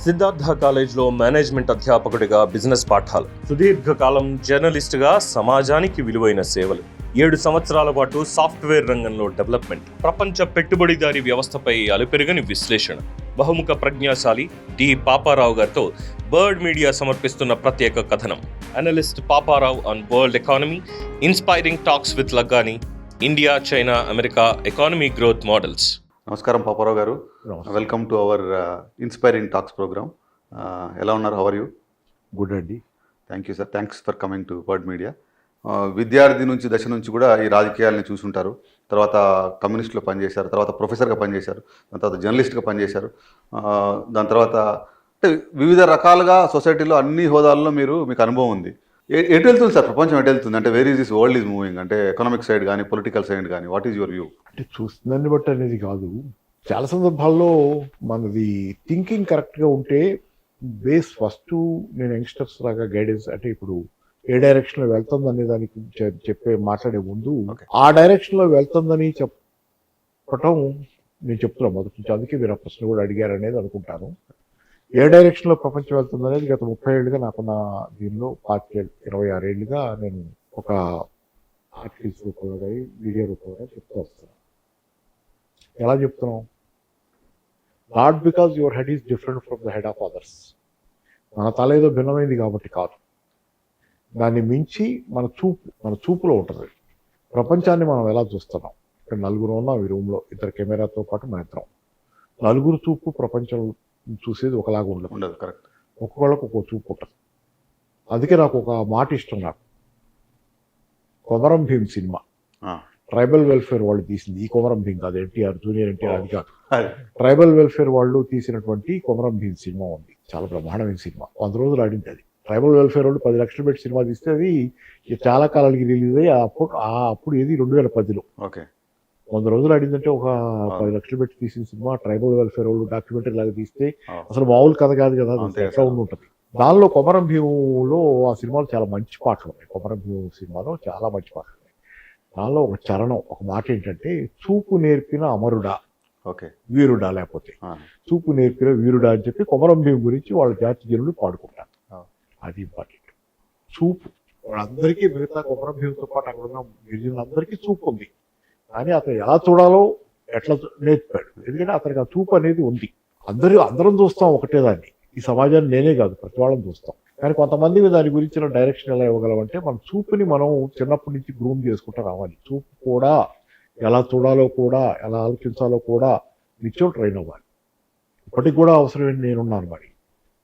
సిద్ధార్థ కాలేజ్లో management అధ్యాపకుడిగా business పాఠాలు, సుదీర్ఘకాలం జర్నలిస్టుగా సమాజానికి విలువైన సేవలు, 7 సంవత్సరాల పాటు సాఫ్ట్వేర్ రంగంలో డెవలప్మెంట్, ప్రపంచ పెట్టుబడిదారీ వ్యవస్థపై అలుపెరుగని విశ్లేషణ. బహుముఖ ప్రజ్ఞాశాలి డి పాపారావు గారితో బర్డ్ మీడియా సమర్పిస్తున్న ప్రత్యేక కథనం. Analyst Paparao on world economy, inspiring talks with లగ్గాని, India, China, America economy growth models. నమస్కారం Paparao garu, welcome to our inspiring talks program. ఎలా ఉన్నారు? How are you? గుడ్ అండి. Thank you sir, thanks for coming to bird media. విద్యార్థి దశ నుంచి కూడా ఈ రాజకీయాలని చూసుంటారు. తర్వాత కమ్యూనిస్టులో పనిచేశారు, తర్వాత ప్రొఫెసర్గా పనిచేశారు, దాని తర్వాత జర్నలిస్ట్గా పనిచేశారు. దాని తర్వాత అంటే వివిధ రకాలుగా సొసైటీలో అన్ని హోదాల్లో మీకు అనుభవం ఉంది. ఎటు వెళ్తుంది సార్ ప్రపంచం? ఎటు వెళ్తుంది అంటే where is this world is moving? అంటే ఎకనామిక్ సైడ్ కానీ పొలిటికల్ సైడ్ కానీ వాట్ ఈజ్ యువర్ వ్యూ? అంటే చూస్తుందని బట్టి అనేది కాదు, చాలా సందర్భాల్లో మనది థింకింగ్ కరెక్ట్గా ఉంటే బేస్ ఫస్ట్ నేను యంగ్స్టర్స్ లాగా గైడెన్స్, అంటే ఇప్పుడు ఏ డైరెక్షన్లో వెళ్తుందనే దానికి మాట్లాడే ముందు ఆ డైరెక్షన్లో వెళ్తుందని చెప్పటం నేను చెప్తున్నాను మొదటి నుంచి. అందుకే మీరు ఆ ప్రశ్న కూడా అడిగారు అనేది అనుకుంటాను. ఏ డైరెక్షన్లో ప్రపంచం వెళ్తుంది అనేది గత 30 ఏళ్ళుగా నాకున్న దీనిలో 26 ఏళ్ళుగా నేను ఒక ఆర్టికల్స్ రూపంలో కానీ వీడియో రూపంలో చెప్తూ వస్తున్నాను. ఎలా చెప్తున్నాం? Not because your head is different from the head of others. మన తల ఏదో భిన్నమైంది కాబట్టి కాదు, దాన్ని మించి మన చూపులో ఉంటుంది. ప్రపంచాన్ని మనం ఎలా చూస్తున్నాం? ఇక్కడ నలుగురు ఉన్నాం ఈ రూమ్లో, ఇద్దరు కెమెరాతో పాటు మన ఇద్దరం. నలుగురు చూపు ప్రపంచం చూసేది ఒకలాగా ఉండదు. కరెక్ట్. ఒక్కొక్కళ్ళకు ఒక్కో చూపు ఉంటుంది. అందుకే నాకు ఒక మాట ఇష్టం. నాకు కొమరం భీమ్ సినిమా ట్రైబల్ వెల్ఫేర్ వాళ్ళు తీసింది. ఈ కొమరం భీమ్ కాదు, ఎన్టీఆర్, జూనియర్ ఎన్టీఆర్, అది కాదు. ట్రైబల్ వెల్ఫేర్ వాళ్ళు తీసినటువంటి కొమరం భీమ్ సినిమా ఉంది. చాలా బ్రహ్మాండమైన సినిమా. 100 రోజులు ఆడింది అది. ట్రైబల్ వెల్ఫేర్ వాళ్ళు 10 లక్షలు పెట్టి సినిమా తీస్తే అది చాలా కాలానికి రిలీజ్ అయ్యి అప్పుడు ఏది 2010లో. ఓకే. 100 రోజులు ఆడిందంటే ఒక 10 లక్షలు పెట్టి తీసిన సినిమా. ట్రైబల్ వెల్ఫేర్ వాళ్ళు డాక్యుమెంటరీ లాగా తీస్తే అసలు మామూలు కథ కాదు కదా, ఎట్లా ఉంటుంది. దానిలో కొమరం భీములో ఆ సినిమాలో చాలా మంచి పాటలు ఉన్నాయి. కొమరం భీము సినిమాలో చాలా మంచి పాటలు ఉన్నాయి. దానిలో ఒక చరణం, ఒక మాట ఏంటంటే, చూపు నేర్పిన అమరుడా, ఓకే, వీరుడా, లేకపోతే చూపు నేర్పిన వీరుడా అని చెప్పి కొమరం భీము గురించి వాళ్ళ జాతి జనులు పాడుకుంటారు. అది ఇంపార్టెంట్. చూపు వాళ్ళందరికీ, మిగతా కొమరం భీముతో పాటు అక్కడ ఉన్న గిరిజనులందరికీ చూపు ఉంది, కానీ అతను ఎలా చూడాలో ఎట్లా నేర్పాడు. ఎందుకంటే అతనికి ఆ చూపు అనేది ఉంది. అందరం చూస్తాం ఒకటే దాన్ని. ఈ సమాజాన్ని నేనే కాదు, ప్రతి వాళ్ళని చూస్తాం. కానీ కొంతమంది దాని గురించిన డైరెక్షన్ ఎలా ఇవ్వగలమంటే, మన చూపుని మనం చిన్నప్పటి నుంచి గ్రూమ్ చేసుకుంటూ రావాలి. చూపు కూడా ఎలా చూడాలో కూడా, ఎలా ఆలోచించాలో కూడా నిత్యం ట్రైన్ అవ్వాలి. ఇప్పటికి కూడా అవసరమేంటి, నేనున్నాను. మరి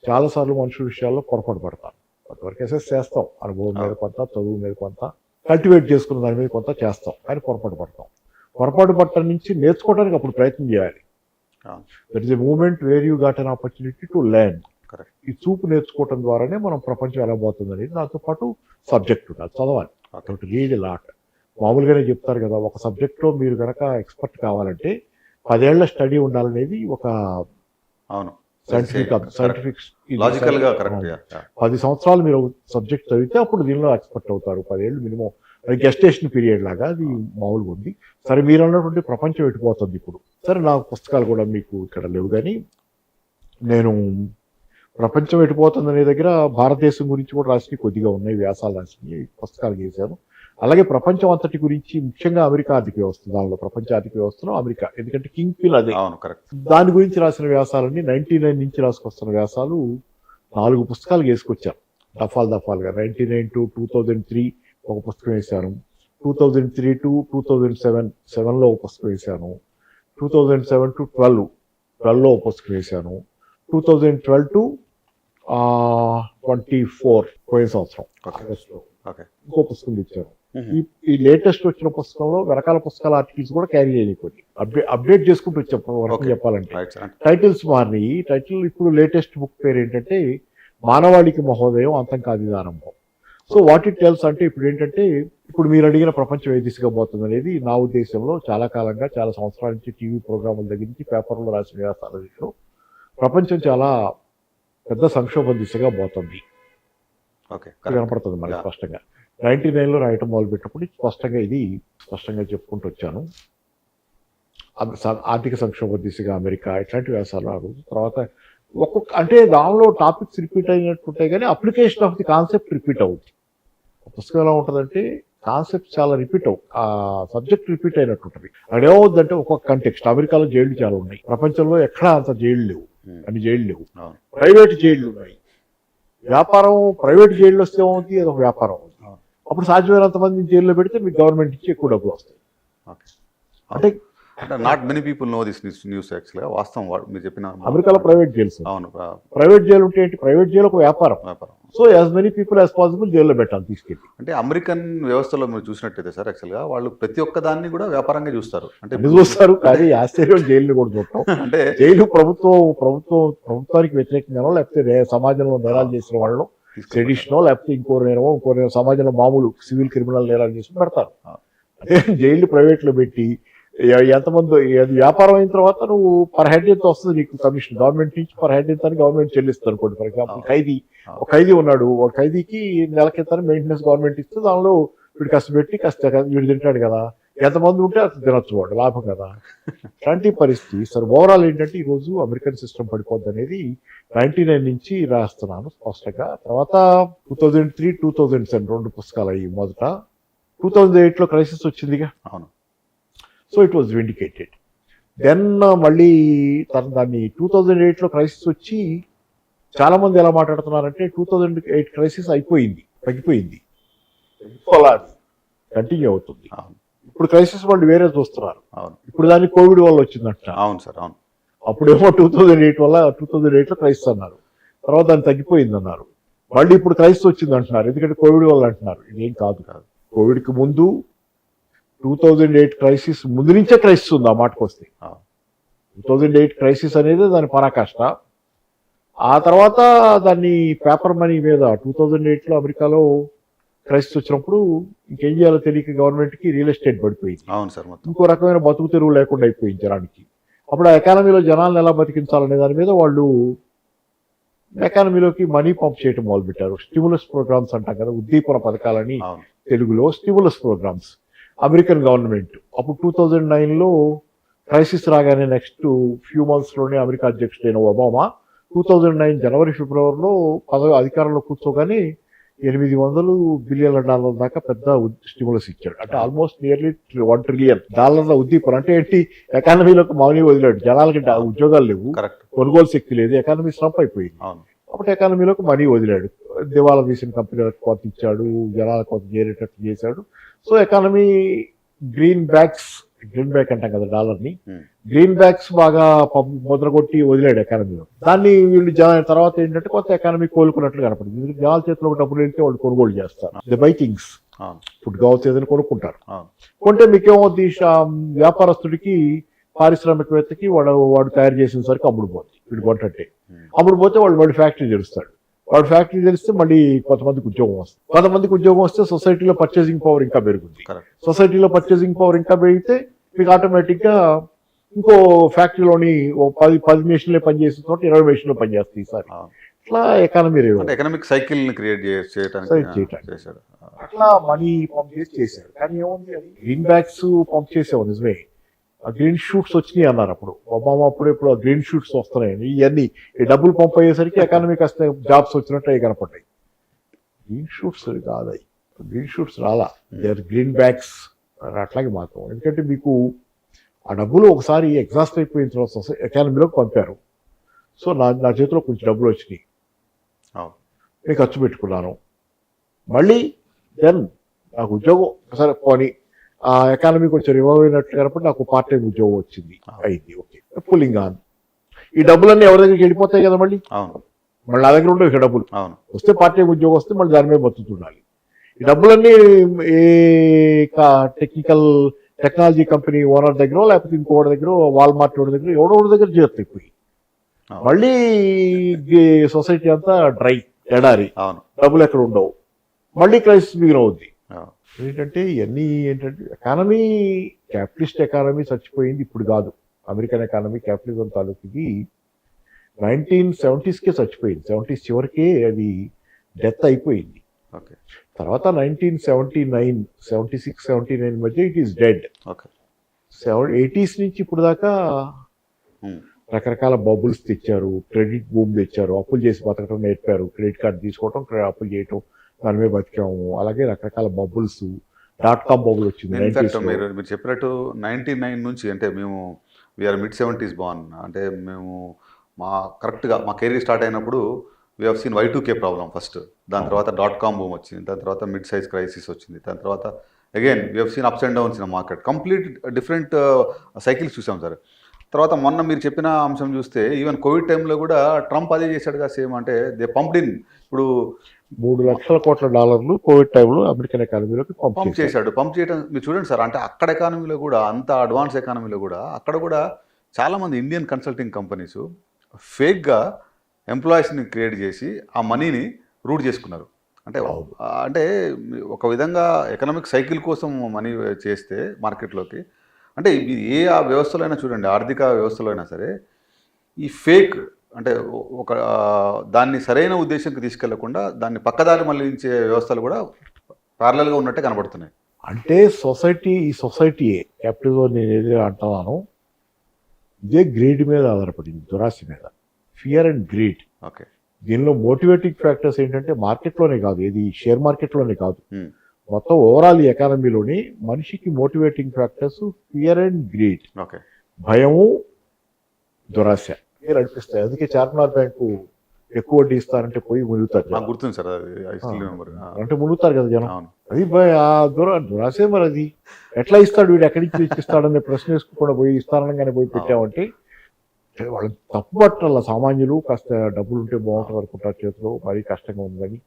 చాలాసార్లు మనుషుల విషయాల్లో పొరపాటు పడతాను. కొంతవరకు ఎసెస్ చేస్తాం, అనుభవం మీద కొంత, చదువు మీద కొంత, కల్టివేట్ చేసుకున్న దాని మీద కొంత చేస్తాం, కానీ పొరపాటు పడతాం. పొరపాటు పట్టడం నుంచి నేర్చుకోవడానికి అప్పుడు ప్రయత్నం చేయాలి. That is a moment where you got an opportunity to learn. ఈ చూపు నేర్చుకోవటం ద్వారానే మనం ప్రపంచం ఎలా పోతుంది అనేది. దాంతోపాటు సబ్జెక్ట్ ఉండాలి, చదవాలి. Read a lot. మామూలుగానే చెప్తారు కదా, ఒక సబ్జెక్ట్లో మీరు కనుక ఎక్స్పర్ట్ కావాలంటే 10 ఏళ్ల స్టడీ ఉండాలనేది ఒక సైంటిఫిక్ 10 సంవత్సరాలు మీరు సబ్జెక్ట్ చదివితే అప్పుడు దీనిలో ఎక్స్పర్ట్ అవుతారు. 10 ఏళ్ళు మినిమం గెస్టేషన్ పీరియడ్ లాగా అది మామూలుగా ఉంది. సరే, మీరు అన్నటువంటి ప్రపంచం ఎట్టిపోతుంది ఇప్పుడు. సరే, నాకు పుస్తకాలు కూడా మీకు ఇక్కడ లేవు, కానీ నేను ప్రపంచం ఎట్టిపోతుంది అనే దగ్గర భారతదేశం గురించి కూడా రాసి కొద్దిగా ఉన్నాయి, వ్యాసాలు రాసి పుస్తకాలు చేశాను. అలాగే ప్రపంచం అంతటి గురించి, ముఖ్యంగా అమెరికా ఆర్థిక వ్యవస్థ, దానిలో ప్రపంచ ఆర్థిక వ్యవస్థలో అమెరికా, ఎందుకంటే కింగ్ పిన్ అదే. దాని గురించి రాసిన వ్యాసాలన్నీ 99 నుంచి రాసుకొస్తున్న వ్యాసాలు 4 పుస్తకాలు వేసుకొచ్చాను దఫాలుగా. 99 to 2003 ఒక పుస్తకం వేశాను. 2003 to 2007లో ఒక పుస్తకం వేశాను. 2007 to 12లో ఒక పుస్తకం వేశాను. 2012 to 24 పోయిన సంవత్సరం ఆగస్టులో ఇంకో పుస్తకం తెచ్చాను. ఈ లేటెస్ట్ వచ్చిన పుస్తకంలో వెనకాల పుస్తకాల ఆర్టికల్స్ కూడా క్యారీ చేయలేకపోయి అప్డేట్ చేసుకుంటూ వచ్చాం. చెప్పాలంటే టైటిల్స్ మారినాయి. టైటిల్ ఇప్పుడు లేటెస్ట్ బుక్ పేరు ఏంటంటే, మానవాళికి మహోదయం, అంతం కాదు ఆరంభం. సో వాట్ ఇట్ టెల్స్ అంటే, ఇప్పుడు ఏంటంటే, ఇప్పుడు మీరు అడిగిన ప్రపంచం ఏ దిశగా పోతుంది అనేది నా ఉద్దేశంలో చాలా కాలంగా, చాలా సంవత్సరాల నుంచి టీవీ ప్రోగ్రాముల దగ్గర నుంచి పేపర్లో రాసిన వ్యాసాల దిశలో ప్రపంచం చాలా పెద్ద సంక్షోభం దిశగా పోతుంది. కనపడుతుంది మనకి స్పష్టంగా. 99లో రాయటం మొదలుపెట్టినప్పుడు స్పష్టంగా చెప్పుకుంటూ వచ్చాను. ఆర్థిక సంక్షోభ దిశగా అమెరికా, ఇట్లాంటి వ్యాసాలు ఆ రోజు. తర్వాత ఒక్కొక్క అంటే దానిలో టాపిక్స్ రిపీట్ అయినట్టుంటాయి కానీ application of the concept repeat అవుతుంది. పుస్తకం ఎలా ఉంటుందంటే కాన్సెప్ట్ చాలా రిపీట్ అవు ఆ సబ్జెక్ట్ రిపీట్ అయినట్టు ఉంటుంది. అక్కడ ఏమవుతుందంటే ఒక్కొక్క కంటెక్స్ట్, అమెరికాలో జైళ్లు చాలా ఉన్నాయి, ప్రపంచంలో ఎక్కడా అంత జైళ్లు లేవు, అన్ని జైళ్లు లేవు. ప్రైవేట్ జైళ్లు ఉన్నాయి. వ్యాపారం ప్రైవేట్ జైళ్ళు వస్తే ఏమవుతుంది, అది ఒక వ్యాపారం అవుతుంది. అప్పుడు సాధ్యమైనంత మంది జైల్లో పెడితే మీకు గవర్నమెంట్ నుంచి ఎక్కువ డబ్బులు వస్తాయి. అంటే not many people know this news యాక్చువల్గా. వాస్తవం మీరు చెప్పిన అమెరికాలో ప్రైవేట్ జైల్స్. అవును, ప్రైవేట్ జైలు ఉంటే ఏంటి, ప్రైవేట్ జైలు ఒక వ్యాపారం. వ్యాపారం. So as many people as possible జైల్లో పెట్టాలి తీసుకెళ్ళి. అంటే అమెరికన్ వ్యవస్థలో మీరు చూసినట్టయితే సార్ యాక్చువల్గా వాళ్ళు ప్రతి ఒక్క దాన్ని కూడా వ్యాపారంగా చూస్తారు. అంటే అన్ని చూస్తారు కానీ ఆశ్చర్యం జైలు కూడా చూడటం. అంటే జైలు ప్రభుత్వానికి వ్యతిరేకంగానో లేకపోతే సమాజంలో నేరాలు చేసిన వాళ్ళు ట్రెడిషనో లేకపోతే ఇంకో నేరమో సమాజంలో మామూలు సివిల్ క్రిమినల్ నేరాలు చేసి పెడతారు. అదే జైలు ప్రైవేట్లో పెట్టి ఎంతమంది అది వ్యాపారం అయిన తర్వాత నువ్వు పర్ హెడ్ ఎంత వస్తుంది నీకు కమిషన్, గవర్నమెంట్ నుంచి పర్ హెడ్ ఎంత అని గవర్నమెంట్ చెల్లిస్తారు అనుకోండి. ఫర్ ఎగ్జాంపుల్ ఒక ఖైదీ ఉన్నాడు, ఒక ఖైదీకి నెలకింత మెయింటెనెన్స్ గవర్నమెంట్ ఇస్తే దానిలో వీడు కష్టపెట్టి వీడు తింటాడు కదా, ఎంతమంది ఉంటే అతను తినొచ్చు, వాడు లాభం కదా. ఇలాంటి పరిస్థితి సార్ ఓవరాల్ ఏంటంటే ఈరోజు అమెరికన్ సిస్టమ్ పడిపోద్ది అనేది 99 నుంచి రాస్తున్నాను స్పష్టంగా. తర్వాత 2003, 2007 2 పుస్తకాలు అయ్యి మొదట 2008లో క్రైసిస్ వచ్చిందిగా. అవును. So it was vindicated. Then మళ్ళీ దాన్ని 2008లో క్రైసిస్ వచ్చి చాలా మంది ఎలా మాట్లాడుతున్నారంటే 2008 క్రైసిస్ అయిపోయింది, తగ్గిపోయింది, కంటిన్యూ అవుతుంది. ఇప్పుడు క్రైసిస్ వాళ్ళు వేరే చూస్తున్నారు. ఇప్పుడు దాన్ని కోవిడ్ వల్ల వచ్చిందంట. అవును సార్, అవును. అప్పుడేమో 2008లో క్రైసిస్ అన్నారు, తర్వాత దాన్ని తగ్గిపోయింది అన్నారు, మళ్ళీ ఇప్పుడు క్రైసిస్ వచ్చింది అంటున్నారు, ఎందుకంటే కోవిడ్ వల్ల అంటున్నారు. ఇదేం కాదు. కోవిడ్కి ముందు 2008 క్రైసిస్ ముందు నుంచే క్రైసిస్ ఉంది. ఆ మాటకు వస్తే 2008 క్రైసిస్ అనేది దాని పరాకాష్ట. ఆ తర్వాత దాన్ని పేపర్ మనీ మీద 2008లో అమెరికాలో క్రైసిస్ వచ్చినప్పుడు ఇంకేం చేయాలో తెలియక గవర్నమెంట్కి రియల్ ఎస్టేట్ పడిపోయింది. అవును సార్. ఇంకో రకమైన బతుకు తెరువు లేకుండా అయిపోయింది జనానికి. అప్పుడు ఆ ఎకానమీలో జనాలను ఎలా బతికించాలనే దాని మీద వాళ్ళు ఎకానమీలోకి మనీ పంప్ చేయడం మొదలుపెట్టారు. స్టిములస్ ప్రోగ్రామ్స్ అంటాం కదా, ఉద్దీపన పథకాలని తెలుగులో స్టిములస్ ప్రోగ్రామ్స్. అమెరికన్ గవర్నమెంట్ అప్పుడు 2009లో క్రైసిస్ రాగానే నెక్స్ట్ ఫ్యూ మంత్స్లోనే అమెరికా అధ్యక్షుడైన ఒబామా 2009 జనవరి ఫిబ్రవరిలో అధికారంలో కూర్చోగానే $800 బిలియన్ల దాకా పెద్ద స్టిములస్ ఇచ్చాడు. అంటే ఆల్మోస్ట్ నియర్లీ $1 ట్రిలియన్ ఉద్దీపన. అంటే ఏంటి, ఎకానమీలోకి మనీ వదిలాడు. జనాలకి ఉద్యోగాలు లేవు, కొనుగోలు శక్తి లేదు, ఎకానమీ స్లంప్ అయిపోయింది. అప్పుడు ఎకానమీలోకి మనీ వదిలాడు, దివాలా తీసిన కంపెనీలకు కొంత ఇచ్చాడు, జనాలకు కొంత చేరేటట్టు చేశాడు. సో ఎకానమీ గ్రీన్ బ్యాక్ అంటాం కదా డాలర్ని, గ్రీన్ బ్యాక్స్ బాగా ముద్రగొట్టి వదిలాడు ఎకానమీలో. దాన్ని వీళ్ళు తర్వాత ఏంటంటే కొంత ఎకానమీ కోలుకున్నట్లు కనపడింది. ఎందుకంటే జనాల చేతిలో డబ్బులు వెళ్తే వాళ్ళు కొనుగోలు చేస్తారు. ది బై థింగ్స్, ఫుడ్ కావచ్చు ఏదైనా కొనుక్కుంటారు. కొంటే మీకేమవుతుంది, వ్యాపారస్తుడికి పారిశ్రామికవేత్తకి వాడు తయారు చేసిన సరికి అమ్ముడు పోతుంది. వీడు కొంటే అమ్ముడు పోతే వాడు ఫ్యాక్టరీ తెరుస్తాడు. వాడు ఫ్యాక్టరీ తెలిస్తే మళ్ళీ కొంతమందికి ఉద్యోగం వస్తే సొసైటీలో పర్చేసింగ్ పవర్ ఇంకా పెరుగుతుంది. సొసైటీలో పర్చేసింగ్ పవర్ ఇంకా పెరిగితే మీకు ఆటోమేటిక్గా ఇంకో ఫ్యాక్టరీలోని 10 మెషిన్లే పనిచేసిన చోట 20 మెషిన్లు పనిచేస్తాయి ఈసారి. ఇట్లా ఎకానమీ ఎకనామిక్ సైకిల్ క్రియేట్ చేయడానికి అట్లా మనీ పంప్ చేశారు. కానీ ఏముంది, అది గ్రీన్ బ్యాగ్స్ పంప్ చేసావు నిజమే, ఆ గ్రీన్ షూట్స్ వచ్చినాయి అన్నారు అప్పుడు ఒబామా. అప్పుడు ఆ గ్రీన్ షూట్స్ వస్తున్నాయి. ఇవన్నీ ఈ డబ్బులు పంప్ అయ్యేసరికి ఎకానమీ కాస్త జాబ్స్ వచ్చినట్టు అవి కనపడ్డాయి. గ్రీన్ షూట్స్ కాదు, గ్రీన్ షూట్స్ రాలా, గ్రీన్ బ్యాగ్స్ అట్లాగే మాత్రం. ఎందుకంటే మీకు ఆ డబ్బులు ఒకసారి ఎగ్జాస్ట్ అయిపోయిన తర్వాత ఎకానమీలోకి పంపారు. సో నా చేతిలో కొంచెం డబ్బులు వచ్చినాయి, నేను ఖర్చు పెట్టుకున్నాను. మళ్ళీ దెన్ నాకు ఉద్యోగం ఒకసారి పోనీ ఆ ఎకానమీ కొంచెం రివైవ్ అయినట్లు కాబట్టి నాకు పార్ట్ టైం ఉద్యోగం వచ్చింది, అయింది. Okay, pulling on. ఈ డబ్బులన్నీ ఎవరి దగ్గరికి వెళ్ళిపోతాయి కదా, మళ్ళీ నా దగ్గర ఉండవు ఇక డబ్బులు. వస్తే పార్ట్ టైం ఉద్యోగం వస్తే మళ్ళీ దాని మీద బతుకుతుండాలి. ఈ డబ్బులన్నీ ఏ టెక్నాలజీ కంపెనీ ఓనర్ దగ్గర లేకపోతే ఇంకోటి దగ్గర, వాల్మార్ట్ వాడి దగ్గర, ఎవడో దగ్గర చేరుతాయి. మళ్ళీ సొసైటీ అంతా డ్రై, ఎడారి, డబ్బులు ఎక్కడ ఉండవు, మళ్ళీ క్రైసిస్ బిగిన్ అవుద్ది. ఏంటంటే ఇవన్నీ ఏంటంటే ఎకానమీ, క్యాపిటలిస్ట్ ఎకానమీ చచ్చిపోయింది ఇప్పుడు కాదు. అమెరికన్ ఎకానమీ క్యాపిటలిజం తాలూకుది 1970sకే చచ్చిపోయింది. 70s చివరికే అది డెత్ అయిపోయింది. తర్వాత 1979, 76, 79 మధ్య ఇట్ ఈస్ డెడ్. 80s నుంచి ఇప్పుడు దాకా రకరకాల బబుల్స్ తెచ్చారు, క్రెడిట్ బూమ్ తెచ్చారు, అప్పులు చేసి బతకడం నేర్పారు, క్రెడిట్ కార్డు తీసుకోవటం, అప్పులు చేయటం, దాని మీద బతికాము. అలాగే రకరకాల బబుల్స్, .com బబుల్ వచ్చింది ఇన్ఫాక్ట్ 90s లో. మీరు చెప్పినట్టు 99 నుంచి అంటే మేము వీఆర్ మిడ్ 70s బాన్, అంటే మేము కరెక్ట్గా మా కెరీర్ స్టార్ట్ అయినప్పుడు we have seen Y2K problem first, దాని తర్వాత .com బూమ్ వచ్చింది, దాని తర్వాత మిడ్ సైజ్ క్రైసిస్ వచ్చింది, దాని తర్వాత again we have seen ups and downs in market, complete different cycles చూసాం సార్. తర్వాత మొన్న మీరు చెప్పిన అంశం చూస్తే ఈవెన్ కోవిడ్ టైంలో కూడా ట్రంప్ అదే చేశాడుగా సేమ్, అంటే దే పంప్డ్ ఇన్. ఇప్పుడు $3 లక్షల కోట్ల కోవిడ్ టైంలో అమెరికన్ ఎకానమీలోకి పంప్ చేశాడు. పంప్ చేయడం మీరు చూడండి సార్, అంటే అక్కడ ఎకానమీలో కూడా, అంత అడ్వాన్స్ ఎకానమీలో కూడా అక్కడ కూడా చాలామంది ఇండియన్ కన్సల్టింగ్ కంపెనీస్ ఫేక్గా ఎంప్లాయీస్ని క్రియేట్ చేసి ఆ మనీని రూట్ చేసుకున్నారు. అంటే ఒక విధంగా ఎకనామిక్ సైకిల్ కోసం మనీ చేస్తే మార్కెట్లోకి, అంటే ఏ ఆ వ్యవస్థలో అయినా చూడండి, ఆర్థిక వ్యవస్థలో అయినా సరే ఈ ఫేక్ అంటే ఒక దాన్ని సరైన ఉద్దేశంకి తీసుకెళ్లకుండా దాన్ని పక్కదారి మళ్లించే వ్యవస్థలు కూడా ప్యారలల్గా ఉన్నట్టే కనబడుతున్నాయి. అంటే ఈ సొసైటీయే క్యాపిటలిజం నేను ఏదైతే అంటున్నాను, ఇదే గ్రీడ్ మీద ఆధారపడింది, దురాశ మీద, ఫియర్ అండ్ గ్రీడ్. ఓకే, దీనిలో మోటివేటింగ్ ఫ్యాక్టర్స్ ఏంటంటే మార్కెట్లోనే కాదు, ఇది షేర్ మార్కెట్లోనే కాదు, మొత్తం ఓవరాల్ ఎకానమీలోని మనిషికి motivating factors fear and greed, okay, భయము, దురాశ నడిపిస్తాయి. అందుకే చార్మినార్ బ్యాంకు ఎక్కువ వడ్డీ ఇస్తారంటే పోయి మునుగుతారు. నాకు గుర్తుంది సార్, అంటే మునుగుతారు కదా జనం. అది ఆ దురాశే. మరి అది ఎట్లా ఇస్తాడు వీడు, ఎక్కడి నుంచి ఇస్తాడనే ప్రశ్న వేసుకోకుండా పోయి ఇస్తానగానే పోయి పెట్టామంటే వాళ్ళని తప్పు పట్టాల. సామాన్యులు కాస్త డబ్బులు ఉంటే బాగుంటుంది అనుకుంటారు, చేతిలో మరీ కష్టంగా ఉందని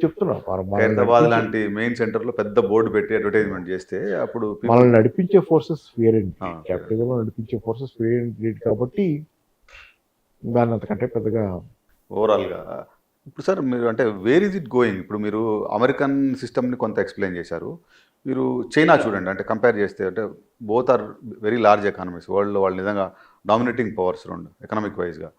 చెప్తున్నారు. హైదరాబాద్ లాంటి మెయిన్ సెంటర్ లో పెద్ద బోర్డు పెట్టి అడ్వర్టైజ్మెంట్ చేస్తే అప్పుడు మనల్ని నడిపించే ఫోర్సెస్ ఫియర్ అండ్ గ్రీడ్, క్యాపిటలిజంలో నడిపించే ఫోర్సెస్ ఫియర్ అండ్ గ్రీడ్. కాబట్టి దాన్ని అంతకంటే పెద్దగా ఓవరాల్గా ఇప్పుడు సార్ మీరు అంటే వేర్ ఈజ్ ఇట్ గోయింగ్? ఇప్పుడు మీరు అమెరికన్ సిస్టమ్ని కొంత ఎక్స్ప్లెయిన్ చేశారు, మీరు చైనా చూడండి, అంటే కంపేర్ చేస్తే అంటే both are very large economies, వరల్డ్లో వాళ్ళు నిజంగా డామినేటింగ్ పవర్స్ రెండు ఎకనామిక్ వైజ్గా.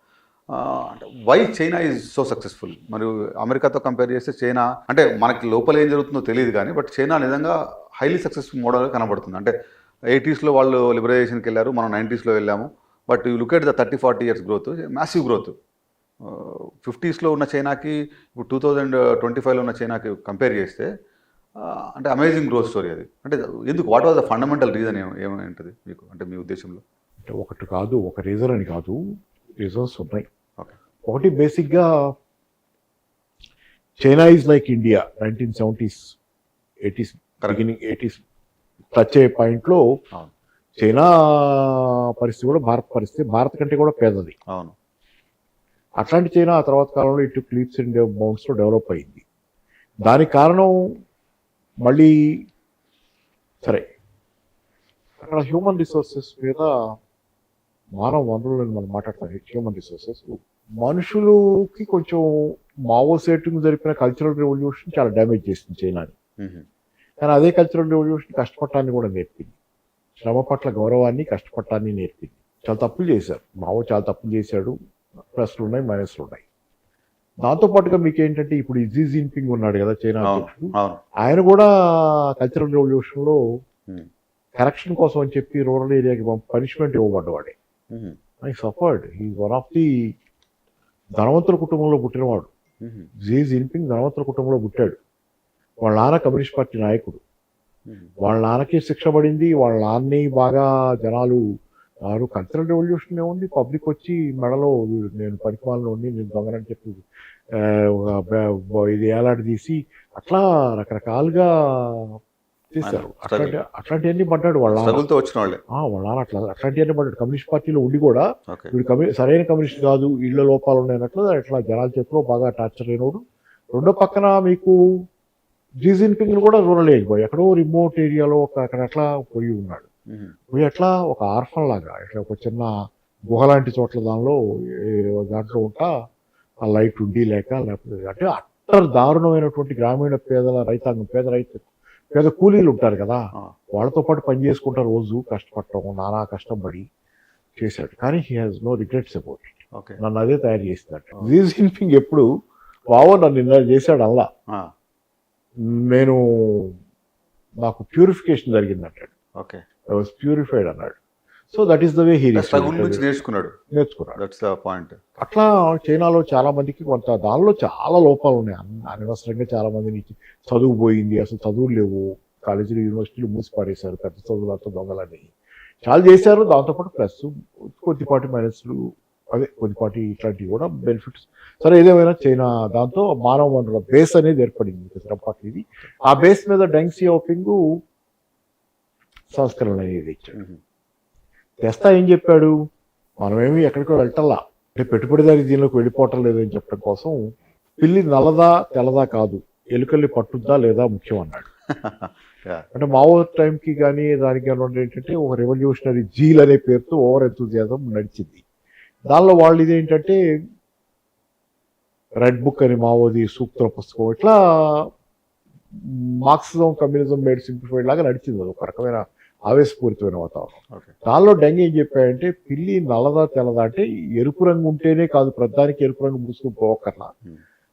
అంటే why China is so successful? మరియు అమెరికాతో కంపేర్ చేస్తే చైనా, అంటే మనకి లోపల ఏం జరుగుతుందో తెలియదు కానీ బట్ చైనా నిజంగా హైలీ సక్సెస్ఫుల్ మోడల్గా కనబడుతుంది. అంటే 80s వాళ్ళు లిబరైజేషన్కి వెళ్ళారు, మనం 90s వెళ్ళాము, but you look at the 30-40 years growth, massive growth. 50s ఉన్న చైనాకి ఇప్పుడు 2025లో ఉన్న చైనాకి కంపేర్ చేస్తే అంటే అమేజింగ్ గ్రోత్ స్టోరీ అది. అంటే ఎందుకు, what was the fundamental reason ఏమంటుంది మీకు, అంటే మీ ఉద్దేశంలో? అంటే ఒకటి కాదు, ఒక రీజన్ అని కాదు, రీజన్స్ ఉన్నాయి. ఓకే, ఒకటి బేసిక్గా China is like India 1970s 80s beginning 80s touch అయ్యే పాయింట్లో చైనా పరిస్థితి కూడా భారత్ పరిస్థితి, భారత్ కంటే కూడా పేదది. అవును. అట్లాంటి చైనా ఆ తర్వాత కాలంలో ఇటు క్లీప్స్ అండ్ బౌండ్స్లో డెవలప్ అయింది. దానికి కారణం మళ్ళీ సరే అక్కడ హ్యూమన్ రిసోర్సెస్ మీద, మానవ వనరులను మనం మాట్లాడతాం, హ్యూమన్ రిసోర్సెస్, మనుషులకి కొంచెం మావో సెట్టింగ్ జరిపిన కల్చరల్ రెవల్యూషన్ చాలా డ్యామేజ్ చేసింది చైనాని. కానీ అదే కల్చరల్ రెవల్యూషన్ కష్టపడటాన్ని కూడా నేర్పింది, శ్రమ పట్ల గౌరవాన్ని, కష్టపడటాన్ని నేర్పింది. చాలా తప్పులు చేశారు, మావో చాలా తప్పులు చేశాడు, ప్లస్లు ఉన్నాయి, మైనస్లు ఉన్నాయి. దాంతోపాటుగా మీకు ఏంటంటే ఇప్పుడు జీ జిన్పింగ్ ఉన్నాడు కదా చైనా అధ్యక్షుడు, ఆయన కూడా కల్చరల్ రెవల్యూషన్లో కరెక్షన్ కోసం అని చెప్పి రూరల్ ఏరియాకి పనిష్మెంట్ ఇవ్వబడ్డవాడే. I suffered. He one of the ధనవంతుల కుటుంబంలో పుట్టినవాడు. జీ జిన్పింగ్ ధనవంతుల కుటుంబంలో పుట్టాడు. వాళ్ళ నాన్న కమ్యూనిస్ట్ పార్టీ నాయకుడు, వాళ్ళ నాన్నకి శిక్ష పడింది, వాళ్ళ నాన్నని బాగా జనాలు కల్చరల్ రెవల్యూషన్ ఏముంది, పబ్లిక్ వచ్చి మెడలో నేను పనికిమాలను ఉండి నేను దొంగనని చెప్పి ఇది ఏలాంటి తీసి అట్లా రకరకాలుగా చేశారు. అట్లాంటివన్నీ పడ్డాడు వాళ్ళ నాన్న, అట్లాంటివన్నీ పడ్డాడు. కమ్యూనిస్ట్ పార్టీలో ఉండి కూడా వీడు సరైన కమ్యూనిస్ట్ కాదు, ఇళ్ల లోపాలు ఉన్నాయన్నట్లు అట్లా జనాల చేతిలో బాగా టార్చర్ అయినోడు. రెండో పక్కన మీకు జీ జిన్పింగ్ కూడా రూరల్ అయిపోయి ఎక్కడో రిమోట్ ఏరియాలో అక్కడ అట్లా పోయి ఉన్నాడు. పోయి అట్లా ఒక ఆర్ఫన్ లాగా ఇట్లా ఒక చిన్న గుహ లాంటి చోట్ల దాంట్లో ఉంటా ఆ లైట్ ఉండి లేకపోతే అంటే అట్టర్ దారుణమైనటువంటి గ్రామీణ రైతాంగం, పేద కూలీలు ఉంటారు కదా, వాళ్ళతో పాటు పని చేసుకుంటారు, రోజు కష్టపడటం, నానా కష్టపడి చేశాడు. కానీ he has no regrets about it. నన్ను అదే తయారు చేసినట్టు. జీ జిన్పింగ్ ఎప్పుడు బావో నన్ను ఇలా చేశాడు అలా, నాకు ప్యూరిఫికేషన్ జరిగింది అంటాడు. ఐ వాజ్ ప్యూరిఫైడ్ అన్నాడు. So that is the way he struggle నుంచి నేర్చుకున్నాడు. నేర్చుకున్నాడు. That's the point. అట్లా చైనాలో చాలా మందికి కొంత దానిలో చాలా లోపాలు ఉన్నాయి. అనవసరంగా చాలా మందిని చదువు పోయింది, అసలు చదువులు లేవు, కాలేజీలు యూనివర్సిటీలు మూసి పారేశారు, పెద్ద చదువులతో దొంగలని చాలా చేశారు. దాంతోపాటు ప్లస్ కొద్దిపాటి మైనస్లు, అదే కొద్దిపాటి ఇట్లాంటివి కూడా బెనిఫిట్స్. సరే ఏదేమైనా చైనా దాంతో మానవ వనరుల బేస్ అనేది ఏర్పడింది చిత్రపాటి. ఇది ఆ బేస్ మీద డెంగ్ సియాఓపింగ్ సంస్కరణ అనేది ఇచ్చాడు. తెస్తా ఏం చెప్పాడు, మనమేమి ఎక్కడికో వెళ్ళటల్లా, అంటే పెట్టుబడిదారి దీనిలోకి వెళ్ళిపోవటం లేదని చెప్పడం కోసం పిల్లి నల్లదా తెల్లదా కాదు, ఎలుకల్ని పట్టుద్దా లేదా ముఖ్యం అన్నాడు. అంటే మావో టైంకి కానీ దానికి కానీ ఏంటంటే ఒక రెవల్యూషనరీ జీల్ అనే పేరుతో ఓవర్ ఎంతూజియాజం నడిచింది. దానిలో వాళ్ళు ఇదేంటంటే రెడ్ బుక్ అని మావోది సూక్తుల పుస్తకం, ఇట్లా మార్క్సిజం కమ్యూనిజం మేడ్ సింప్లిఫైడ్ లాగా నడిచింది. అది ఒక రకమైన ఆవేశపూరితమైన వాతావరణం. దానిలో డెంగ్ ఏం చెప్పాడంటే పిల్లి నల్లదా తెల్లదా అంటే ఎరుపు రంగు ఉంటేనే కాదు, ప్రధానికి ఎరుపు రంగు మూసుకుని పోకర్లా,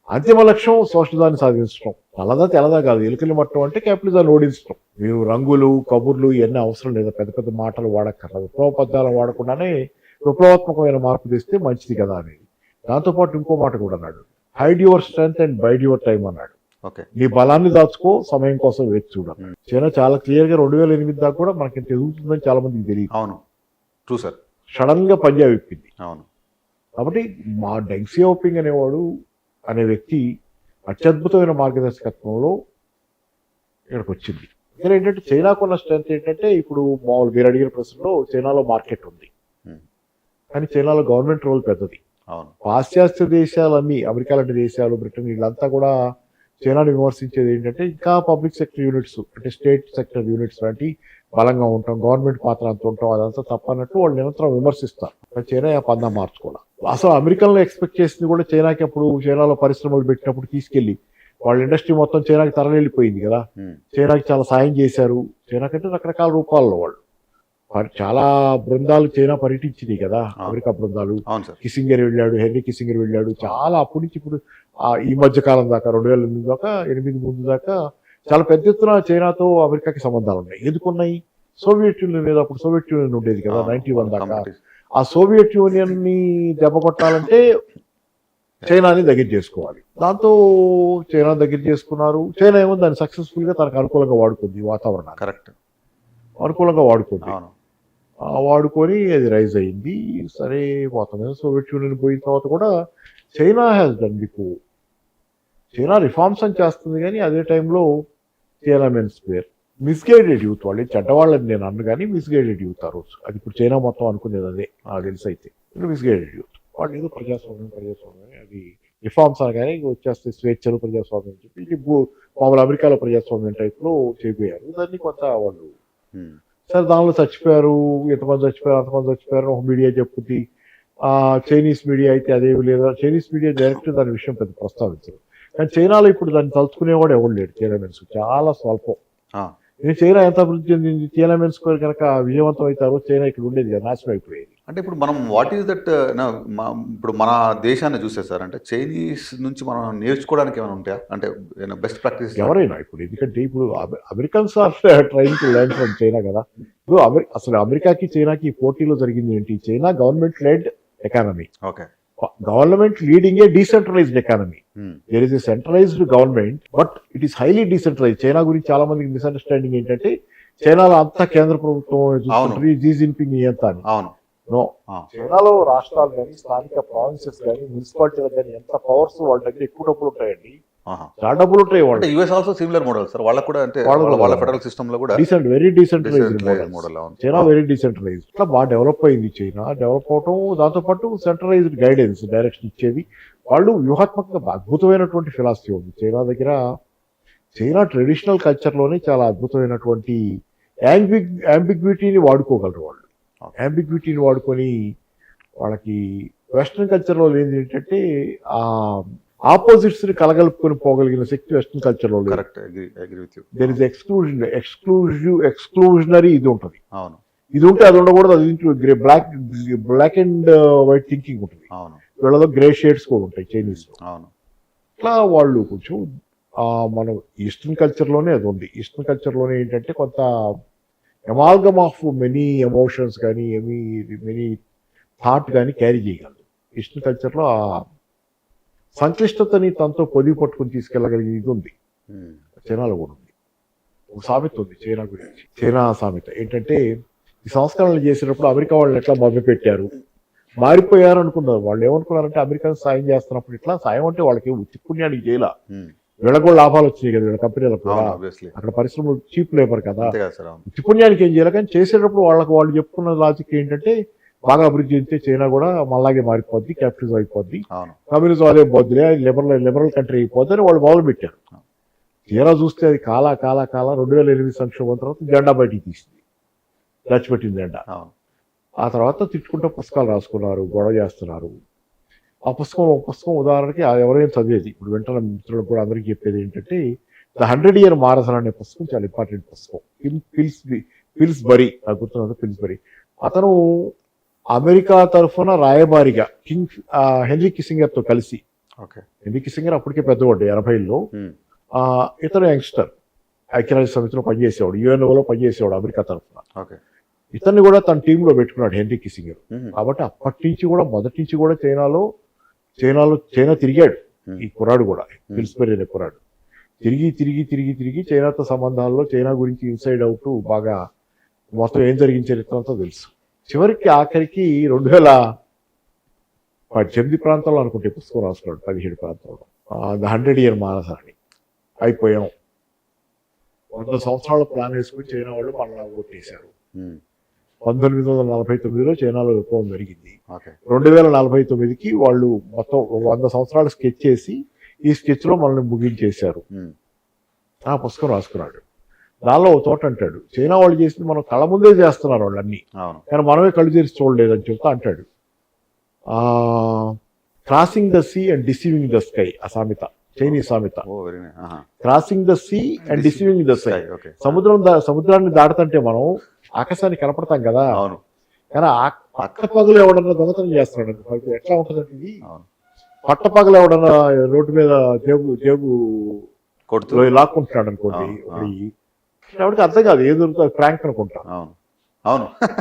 అంతిమ లక్ష్యం సోషలిజాన్ని సాధించడం. నల్లదా తెల్లదా కాదు, ఎలుకలు మట్టం అంటే క్యాపిటలిజాన్ని ఓడించడం. మీరు రంగులు కబుర్లు ఇవన్నీ అవసరం లేదా, పెద్ద పెద్ద మాటలు వాడక్కర్లేదు, విప్లవ పద్యాలు వాడకుండానే విప్లవాత్మకమైన మార్పు తెస్తే మంచిది కదా అనేది. దాంతోపాటు ఇంకో మాట కూడా అన్నాడు, hide your strength and bide your time అన్నాడు. నీ బలాన్ని దాచుకో, సమయం కోసం వేచి చూడాలి. చైనా చాలా క్లియర్ గా 2008 దాకా కూడా మనకి ఇంత ఎదుగుతుందని చాలా మందికి తెలియదు. అవును, ట్రూ సార్. సడన్ గా పంజాబ్ ఇప్పింది. అవును. కాబట్టి మా డెంగ్ సియాఓపింగ్ అనే వ్యక్తి అత్యద్భుతమైన మార్గదర్శకత్వంలో ఇక్కడికి వచ్చింది. ఇక్కడ ఏంటంటే చైనాకున్న స్ట్రెంత్ ఏంటంటే, ఇప్పుడు మామూలు మీరు అడిగిన ప్రశ్నలో చైనాలో మార్కెట్ ఉంది, కానీ చైనాలో గవర్నమెంట్ రోల్ పెద్దది. పాశ్చాత్య దేశాలన్నీ, అమెరికా లాంటి దేశాలు, బ్రిటన్, వీళ్ళంతా కూడా చైనాని విమర్శించేది ఏంటంటే ఇంకా పబ్లిక్ సెక్టర్ యూనిట్స్ అంటే స్టేట్ సెక్టర్ యూనిట్స్ లాంటి బలంగా ఉంటాం, గవర్నమెంట్ పాత్ర అంత ఉంటాం, అదంతా తప్పన్నట్టు వాళ్ళు నిరంతరం విమర్శిస్తారు. చైనా పందా మార్చుకోవాలి. అసలు అమెరికన్లో ఎక్స్పెక్ట్ చేసింది కూడా చైనాకి, అప్పుడు చైనాలో పరిశ్రమలు పెట్టినప్పుడు తీసుకెళ్లి వాళ్ళ ఇండస్ట్రీ మొత్తం చైనాకి తరలిపోయింది కదా, చైనాకి చాలా సాయం చేశారు. చైనా కంటే రకరకాల రూపాల్లో వాళ్ళు చాలా బృందాలు చైనా పర్యటించినాయి కదా, అమెరికా బృందాలు. కిసింగర్ వెళ్ళాడు, హెన్రీ కిసింగర్ వెళ్ళాడు. చాలా అప్పటి నుంచి ఇప్పుడు ఈ మధ్య కాలం దాకా 2008 దాకా 8 ముందు దాకా చాలా పెద్ద ఎత్తున చైనాతో అమెరికాకి సంబంధాలు ఉన్నాయి. ఎందుకున్నాయి? సోవియట్ యూనియన్ లేదా, అప్పుడు సోవియట్ యూనియన్ ఉండేది కదా 91 దాకా. ఆ సోవియట్ యూనియన్ ని దెబ్బ కొట్టాలంటే చైనాని దగ్గర చేసుకోవాలి. దాంతో చైనా దగ్గర చేసుకున్నారు. చైనా ఏమో దాన్ని సక్సెస్ఫుల్ గా తనకు అనుకూలంగా వాడుకుంది, వాతావరణం కరెక్ట్ అనుకూలంగా వాడుకుంది. వాడుకొని అది రైజ్ అయింది. సరే పోతుంది. సోవియట్ యూనియన్ పోయిన తర్వాత కూడా China has done before. China reforms అని చేస్తుంది, కానీ అదే టైంలో తియానమెన్ స్క్వేర్ మిస్గైడెడ్ యూత్, వాళ్ళు చెడ్డవాళ్ళని నేను అన్ను కానీ మిస్గైడెడ్ యూత్ ఆ రోజు. అది ఇప్పుడు చైనా మొత్తం అనుకునేది అదే నాకు తెలిసి. అయితే మిస్గైడెడ్ యూత్ వాళ్ళు ఏదో ప్రజాస్వామ్యం అది రిఫార్మ్స్ అనగానే వచ్చేస్తే స్వేచ్ఛలు ప్రజాస్వామ్యం అని చెప్పి మామూలు అమెరికాలో ప్రజాస్వామ్యం టైప్లో చేపోయారు. దాన్ని కొంత వాళ్ళు సరే దానిలో చచ్చిపోయారు, ఎంతమంది చచ్చిపోయారు అంతమంది చచ్చిపోయారు ఒక మీడియా చెప్పుద్ది. చైనీస్ మీడియా అయితే అదేమి లేదా, చైనీస్ మీడియా డైరెక్ట్ దాని విషయం పెద్ద ప్రస్తావించరు. కానీ చైనాలో ఇప్పుడు దాన్ని తలుచుకునేవాడు ఎవరు లేడు. తియానమెన్ చాలా స్వల్పం. చైనా ఎంత అభివృద్ధి చెందింది, తియానమెన్ స్క్వేర్ కనుక విజయవంతం అవుతారో చైనా ఇక్కడ ఉండేది కదా, నాశనం అయిపోయేది. అంటే ఇప్పుడు మనం వాట్ ఈస్ దట్, ఇప్పుడు మన దేశాన్ని చూస్తే సార్, అంటే చైనీస్ నుంచి మనం నేర్చుకోవడానికి ఏమైనా ఉంటాయా, అంటే బెస్ట్ ప్రాక్టీస్ ఎవరైనా ఇప్పుడు? ఎందుకంటే ఇప్పుడు Americans are trying to learn from China కదా. ఇప్పుడు అసలు అమెరికాకి చైనాకి పోటీలో జరిగింది ఏంటి? China government led economy. Okay, government leading a decentralized economy. There is a centralized government but it is highly decentralize. China గురించి చాలా మందికి మిస్అండర్స్టాండింగ్ ఏంటంటే చైనాలో అంతా కేంద్ర ప్రభుత్వం, జీ జిన్పింగ్ ఎంత అని. నో, చైనాలో రాష్ట్రాలు కానీ స్థానిక ప్రావిన్సెస్ కానీ మున్సిపాలిటీలు కానీ ఎంత పవర్స్ వాళ్ళ దగ్గర ఎక్కువ డబ్బులు ఉంటాయండి, చాలా డబ్బులు ఉంటాయి. వాళ్ళు US also similar model sir, వాళ్ళకు కూడా అంటే వాళ్ళ ఫెడరల్ సిస్టమ్ లో కూడా very decentralised model. China very decentralised. ఇట్లా బాగా డెవలప్ అయింది చైనా. డెవలప్ అవటం దాంతో పాటు సెంట్రలైజ్డ్ గైడెన్స్, డైరెక్షన్ ఇచ్చేది. వాళ్ళు వ్యూహాత్మకంగా అద్భుతమైనటువంటి ఫిలాసఫీ ఉంది చైనా దగ్గర. చైనా ట్రెడిషనల్ కల్చర్లోనే చాలా అద్భుతమైనటువంటి యాంబిగ్విటీని వాడుకోగలరు వాళ్ళు. యాంబిగ్విటీని వాడుకొని వాళ్ళకి వెస్ట్రన్ కల్చర్లో లేని ఏంటంటే ఆపోజిట్స్ ని కలగలుపుకొని పోగలిగిన శక్తి వెస్ట్రన్ కల్చర్లో లేదు. దేర్ ఇస్ ఎక్స్క్లూజనరీ ఇది ఉంటుంది. ఇది ఉంటే అది ఉండకూడదు, అది బ్లాక్ అండ్ వైట్ థింకింగ్ ఉంటుంది. వీళ్ళలో గ్రే షేడ్స్ కూడా ఉంటాయి చైనీస్ లో. ఇట్లా వాళ్ళు కొంచెం మనం ఈస్టర్న్ కల్చర్లోనే అది ఉంది. ఈస్టర్న్ కల్చర్లోనే ఏంటంటే కొంత ఎమాల్గమ్ ఆఫ్ మెనీ ఎమోషన్స్ కానీ మెనీ థాట్ కానీ క్యారీ చేయగలదు. ఈస్టర్న్ కల్చర్లో ఆ సంక్లిష్టతని తనతో పొదిగి పట్టుకుని తీసుకెళ్ళగలిగే ఇది ఉంది, చైనాలో కూడా ఉంది. ఒక సామెత ఉంది చైనా గురించి, చైనా సామెత ఏంటంటే ఈ సంస్కరణలు చేసినప్పుడు అమెరికా వాళ్ళని ఎట్లా మభ్యపెట్టారు, మారిపోయారు అనుకున్నారు. వాళ్ళు ఏమనుకున్నారంటే అమెరికా సాయం చేస్తున్నప్పుడు ఇట్లా సాయం అంటే వాళ్ళకి పుణ్యానికి చేయాల, వీళ్ళకి కూడా లాభాలు వచ్చినాయి కదా, వీళ్ళ కంపెనీలకు కూడా అక్కడ పరిశ్రమలు చీప్ లేబర్ కదా, పుణ్యానికి ఏం చేయాలి. కానీ చేసేటప్పుడు వాళ్ళు చెప్పుకున్న లాజిక్ ఏంటంటే బాగా అభివృద్ధి చెందితే చైనా కూడా మళ్ళాగే మారిపోద్ది, క్యాపిటలిజం అయిపోద్ది, కమ్యూనిజం అదే పోద్దిలే, లిబరల్ కంట్రీ అయిపోద్ది అని వాళ్ళు మొదలు పెట్టారు. తీరా చూస్తే అది కాల 2008 సంక్షోభం తర్వాత జెండా బయటికి తీసింది, దాచిపెట్టింది జెండా. ఆ తర్వాత తిట్టుకుంటూ పుస్తకాలు రాసుకున్నారు, గొడవ చేస్తున్నారు. ఆ పుస్తకం ఉదాహరణకి ఎవరైనా చదివేది, ఇప్పుడు వెంటనే మిత్రులకు కూడా అందరికీ చెప్పేది ఏంటంటే ద 100 Year Marathon అనే పుస్తకం చాలా ఇంపార్టెంట్ పుస్తకం. పిల్స్బరీ, నాకు గుర్తున్నది పిల్స్బరీ. అతను అమెరికా తరఫున రాయబారిగా హెన్రీ కిస్సింగర్తో కలిసి, హెన్రీ కిస్సింగర్ అప్పటికే పెద్దవాడు 80లో, ఇతను యంగ్స్టర్ ఐక్యరాజ్య సమితిలో పనిచేసేవాడు, యుఎన్ఓలో పనిచేసేవాడు అమెరికా తరఫున. ఇతన్ని కూడా తన టీంలో పెట్టుకున్నాడు హెన్రీ కిస్సింగర్. కాబట్టి అప్పటి నుంచి కూడా మొదటి నుంచి కూడా చైనా తిరిగాడు ఈ కుర్రాడు కూడా, పిల్స్బరీ అనే కుర్రాడు. తిరిగి చైనాతో సంబంధాల్లో చైనా గురించి ఇన్సైడ్ అవుట్ బాగా మొత్తం ఏం జరిగిన చరిత్ర అంతా తెలుసు. చివరికి ఆఖరికి 2018 ప్రాంతంలో అనుకుంటే పుస్తకం రాసుకున్నాడు, 17 ప్రాంతంలో ద 100 Year Marathon అని. అయిపోయాం, 100 సంవత్సరాల ప్లాన్ వేసుకుని చైనా వాళ్ళు మనల్ని కొట్టేశారు. 1949లో చైనాలో విప్లవం జరిగింది. 2049కి వాళ్ళు మొత్తం 100 సంవత్సరాలు స్కెచ్ చేసి ఈ స్కెచ్ లో మనల్ని ముగించేశారు. ఆ పుస్తకం రాసుకున్నాడు. దానిలో ఒక తోట అంటాడు, చైనా వాళ్ళు చేసింది మనం కళ్ళ ముందే చేస్తున్నారు వాళ్ళన్నీ, కానీ మనమే కళ్ళు తెరిచి చూడలేదని చెప్తా అంటాడు. Crossing the sea and deceiving the sky, ఆ సామెత చైనీస్ సామెత. Crossing the sea and deceiving the sky, సముద్రాన్ని దాటుతుంటే మనం ఆకాశాన్ని కనపడతాం కదా, కానీ పట్టపగలు ఎవడన్నా దొంగతనం చేస్తున్నాడు ఎట్లా ఉంటుందంటే ఇది, పట్టపగలు ఎవడన్నా రోడ్డు మీద జేబు లాక్కుంటున్నాడు అనుకోండి, ఎవరికి అర్థం కాదు, ఏదో ప్రాంక్ అనుకుంటా.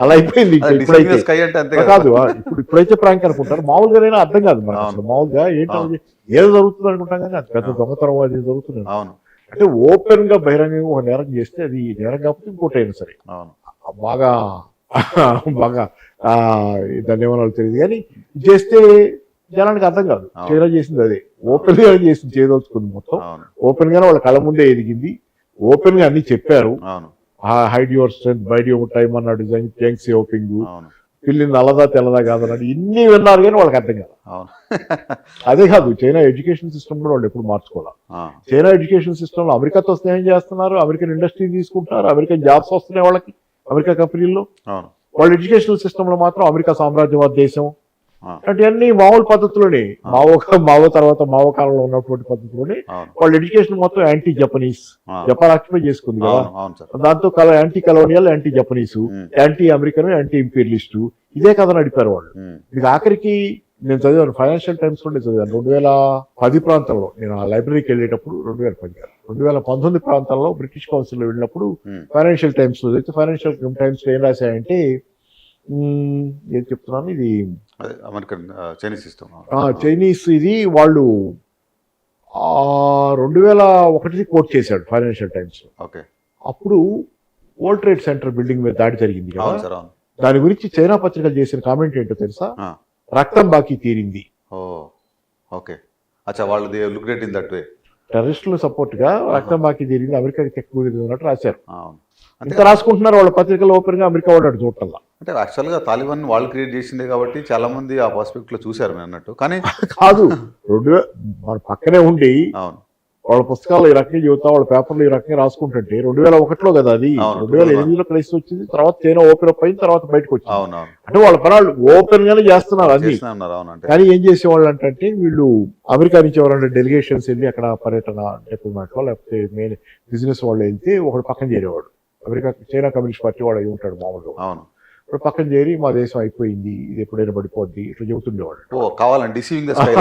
అలా అయిపోయింది. కాదు ఇప్పుడైతే ప్రాంక్ అనుకుంటారు, మామూలుగానైనా అర్థం కాదు మనకు అసలు. మామూలుగా ఏంటంటే ఏదో జరుగుతుంది అనుకుంటాం, కానీ అది పెద్ద దొంగతనం అది జరుగుతుంది. అంటే ఓపెన్ గా బహిరంగంగా ఒక నేరం చేస్తే అది నేరం కాకపోతే ఇంకోటి అయినా సరే బాగా దాన్ని ఏమన్నా తెలియదు, కానీ చేస్తే జనానికి అర్థం కాదు. చైనా చేసింది అదే, ఓపెన్ గా చేసింది, చేయదలుచుకుంది మొత్తం ఓపెన్ గానే వాళ్ళ కళ్ళ ముందే ఎదిగింది, ఓపెన్ గా అన్ని చెప్పారు. Hide your strength bide your time అన్నాడు, జంగ్ సియోపింగ్, పిల్లి నల్లదా తెల్లదా కాదన్నాడు, ఇన్ని విన్నారు కానీ వాళ్ళకి అర్థం కాదు. అదే కాదు, చైనా ఎడ్యుకేషన్ సిస్టమ్ కూడా వాళ్ళు ఎప్పుడు మార్చుకోవాలి. చైనా ఎడ్యుకేషన్ సిస్టమ్ లో అమెరికాతో స్నేహం చేస్తున్నారు, అమెరికన్ ఇండస్ట్రీ తీసుకుంటున్నారు, అమెరికన్ జాబ్స్ వస్తున్నాయి వాళ్ళకి అమెరికా కంపెనీల్లో. వాళ్ళ ఎడ్యుకేషనల్ సిస్టమ్ లో మాత్రం అమెరికా సామ్రాజ్యవాద దేశం అంటే అన్ని మామూలు పద్ధతిలోనే, మావో తర్వాత మావో కాలంలో ఉన్నటువంటి పద్ధతిలోనే వాళ్ళ ఎడ్యుకేషన్ మొత్తం యాంటీ జపనీస్, జపాన్ ఆక్యుపై చేసుకుంది కదా, దాంతో anti colonial, anti Japanese, anti American, anti imperialist, ఇదే కథ నడిపారు వాళ్ళు. ఇది ఆఖరికి నేను చదివాను, ఫైనాన్షియల్ టైమ్స్ లో చదివాను 2010 ప్రాంతంలో. నేను ఆ లైబ్రరీకి వెళ్ళేటప్పుడు 2019 ప్రాంతంలో బ్రిటిష్ కౌన్సిల్ లో వెళ్ళినప్పుడు ఫైనాన్షియల్ టైమ్స్ లో అయితే, ఫైనాన్షియల్ టైమ్స్ లో ఏం రాశాయంటే, ఏం చెప్తున్నాను, ఇది అమెరికన్ చైనీస్ సిస్టమ్, చైనీస్ ఇది వాళ్ళు 2001 కోట్ చేశాడు ఫైనాన్షియల్ టైమ్స్ లో. అప్పుడు వరల్డ్ ట్రేడ్ సెంటర్ బిల్డింగ్ మీద దాడి జరిగింది కదా, దాని గురించి చైనా పత్రికలు చేసిన కామెంట్ ఏంటో తెలుసా, రక్తం బాకీ తీరింది. టెర్రరిస్టులు సపోర్ట్ గా రక్తం బాకీ తీరింది, అమెరికాకి ఎక్కువ అన్నట్టు రాశారు. ఇంత రాసుకుంటున్నారు వాళ్ళ పత్రికలు ఓపెన్ గా, అమెరికా వాడు చూడాల. అంటే యాక్చువల్ గా తాలిబాన్ వాళ్ళు క్రియేట్ చేసిందే కాబట్టి చాలా మంది ఆ పర్స్పెక్ట్ లో చూశారు అన్నట్టు, కానీ కాదు. మన పక్కనే ఉండి వాళ్ళ పుస్తకాలు ఈ రకంగా చెబుతా, వాళ్ళ పేపర్లు ఈ రకంగా రాసుకుంటుంటే 2001లో కదా అది, 2008లో కలిసి వచ్చింది. తర్వాత చైనా ఓపెన్ అప్ అయిన తర్వాత బయటకు వచ్చింది. అంటే వాళ్ళ పనాలు ఓపెన్ గానే చేస్తున్నారు అన్ని. కానీ ఏం చేసేవాళ్ళు అంటే, వీళ్ళు అమెరికా నుంచి ఎవరైనా డెలిగేషన్స్ వెళ్ళి అక్కడ పర్యటన డిప్లొమాట్ లో లేకపోతే మెయిన్ బిజినెస్ వాళ్ళు వెళ్తే ఒకటి పక్కన చేరేవాడు, అమెరికా చైనా కమ్యూనిస్ట్ పార్టీ వాడు అయి ఉంటాడు మామూలుగా. ఇప్పుడు పక్కన చేరి మా దేశం అయిపోయింది, ఇది ఎప్పుడైనా పడిపోద్ది ఇట్లా చెబుతుండేవాడు. కావాలండి డిసీవింగ్ ద స్కై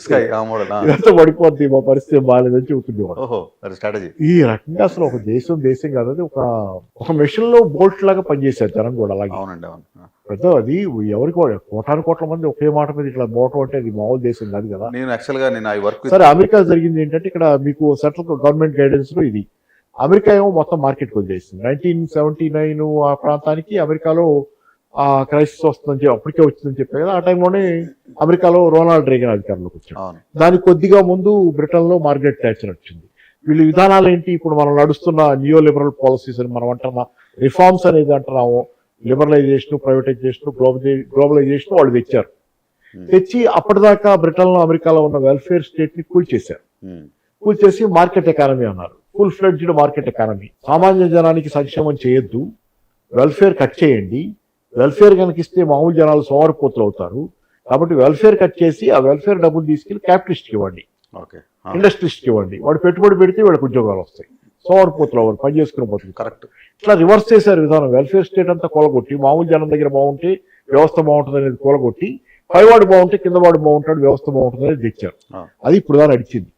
స్కై ఆ మోడల్. ఇదంతా పడిపోద్ది, మా పరిస్థితి బాగాలేదని చెబుతుండేవాడు. ఓహో స్ట్రాటజీ. ఈ రకంగా అసలు ఒక దేశం కాదు, అది ఒక మెషిన్ లో బోల్ట్ లాగా పనిచేశారు జనం కూడా అలాగే. అవునండి అవును. పెద్ద అది ఎవరికి కోటాను కోట్ల మంది ఒకే మాట మీద ఇట్లా మోటం అంటే అది మామూలు దేశం కాదు కదా. నేను యాక్చువల్గా నేను ఐ వర్క్ సరే, అమెరికా జరిగింది ఏంటంటే ఇక్కడ మీకు సెంట్రల్ గవర్నమెంట్ గైడెన్స్ లో ఇది అమెరికా ఏమో మొత్తం మార్కెట్ వదిలేసింది. 1979 ఆ ప్రాంతానికి అమెరికాలో ఆ క్రైసిస్ వస్తుందని చెప్పి అప్పటికే వచ్చిందని చెప్పారు కదా. ఆ టైంలోనే అమెరికాలో రోనాల్డ్ రేగన్ అధికారంలోకి వచ్చాడు. అవును. దానికి కొద్దిగా ముందు బ్రిటన్ లో మార్గరెట్ థాచర్ వచ్చింది. వీళ్ళ విధానాలు ఏంటి, ఇప్పుడు మనం నడుస్తున్న నియో లిబరల్ పాలసీస్ అని మనం అంటున్న రిఫార్మ్స్ అనేది అంటున్నాము, లిబరలైజేషన్, ప్రైవేటైజేషన్, గ్లోబలైజేషన్ వాళ్ళు తెచ్చారు. తెచ్చి అప్పటిదాకా బ్రిటన్ లో అమెరికాలో ఉన్న వెల్ఫేర్ స్టేట్ ని కూల్చేశారు. కూల్చేసి మార్కెట్ ఎకానమీ అన్నారు, ఫుల్ ఫ్లెడ్జ్డ్ మార్కెట్ ఎకానమీ. సామాన్య జనానికి సంక్షేమం చేయొద్దు, వెల్ఫేర్ కట్ చేయండి, వెల్ఫేర్ కనుక ఇస్తే మామూలు జనాలు సోమరిపోతులు అవుతారు, కాబట్టి వెల్ఫేర్ కట్ చేసి ఆ వెల్ఫేర్ డబ్బులు తీసుకెళ్లి క్యాపిటలిస్ట్కి ఇవ్వండి, ఇండస్ట్రీస్కి ఇవ్వండి, వాడు పెట్టుబడి పెడితే వీళ్ళకి ఉద్యోగాలు వస్తాయి, సోమరిపోతులు అవ్వరు, పని చేసుకుని పోతుంది. కరెక్ట్. ఇట్లా రివర్స్ చేశారు విధానం. వెల్ఫేర్ స్టేట్ అంతా కూలగొట్టి మామూలు జనం దగ్గర బాగుంటే వ్యవస్థ బాగుంటుంది అనేది కూలగొట్టి, పైవాడు బాగుంటే కింద వాడు బాగుంటాడు, వ్యవస్థ బాగుంటుంది అనేది తెచ్చారు. అది ఇప్పుడు దాని నడిచింది.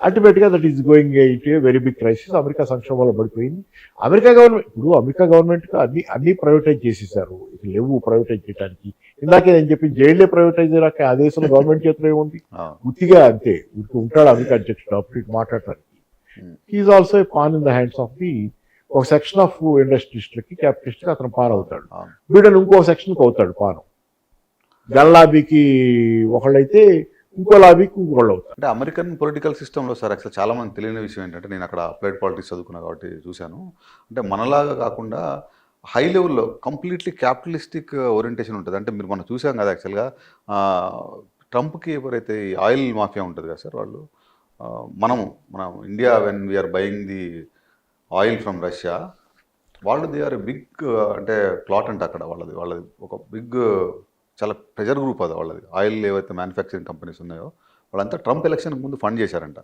అల్టిమేట్ గా that is going it a very big crisis. America సంక్షోభంలో పడిపోయింది. అమెరికా గవర్నమెంట్ అన్ని ప్రైవేటైజ్ చేసేసారు, ఇక లేవు ప్రైవేటైజ్ చేయడానికి. ఇందాకే నేను చెప్పి జైలే ప్రైవేటైజ్ అయ్యాక ఆ దేశంలో గవర్నమెంట్ చేతిలో ఏముంది, గుర్తిగా అంతే ఉంటాడు అమెరికా అధ్యక్షుడు అప్పుడు మాట్లాడటానికి. He is also a pawn in the hands of the ఒక సెక్షన్ ఆఫ్ ఇండస్ట్రీస్ట్లకి, క్యాపిటలిస్ట్కి అతను పాన్ అవుతాడు. వీడని ఇంకో సెక్షన్కి అవుతాడు పాను. గల్లాబీకి ఒకళ్ళైతే ఇంకో లాబీకి ఇంకోళ్ళు అవుతారు. అంటే అమెరికన్ పొలిటికల్ సిస్టంలో సార్ యాక్చువల్ చాలా మంది తెలియని విషయం ఏంటంటే, నేను అక్కడ అప్లైడ్ పాలిటిక్స్ చదువుకున్నా కాబట్టి చూశాను. అంటే మనలాగా కాకుండా హై లెవెల్లో కంప్లీట్లీ క్యాపిటలిస్టిక్ ఓరియంటేషన్ ఉంటుంది. అంటే మీరు మనం చూసాం కదా యాక్చువల్గా ట్రంప్కి ఎవరైతే ఈ ఆయిల్ మాఫియా ఉంటుంది కదా సార్, వాళ్ళు మన India when we are buying the oil from Russia, వాళ్ళు దే ఆర్ బిగ్ అంటే క్లాట్ అంటే అక్కడ వాళ్ళది ఒక బిగ్ చాలా ప్రెజర్ గ్రూప్ అది వాళ్ళది. ఆయిల్ ఏవైతే మ్యానుఫ్యాక్చరింగ్ కంపెనీస్ ఉన్నాయో వాళ్ళంతా ట్రంప్ ఎలక్షన్ ముందు ఫండ్ చేశారంట.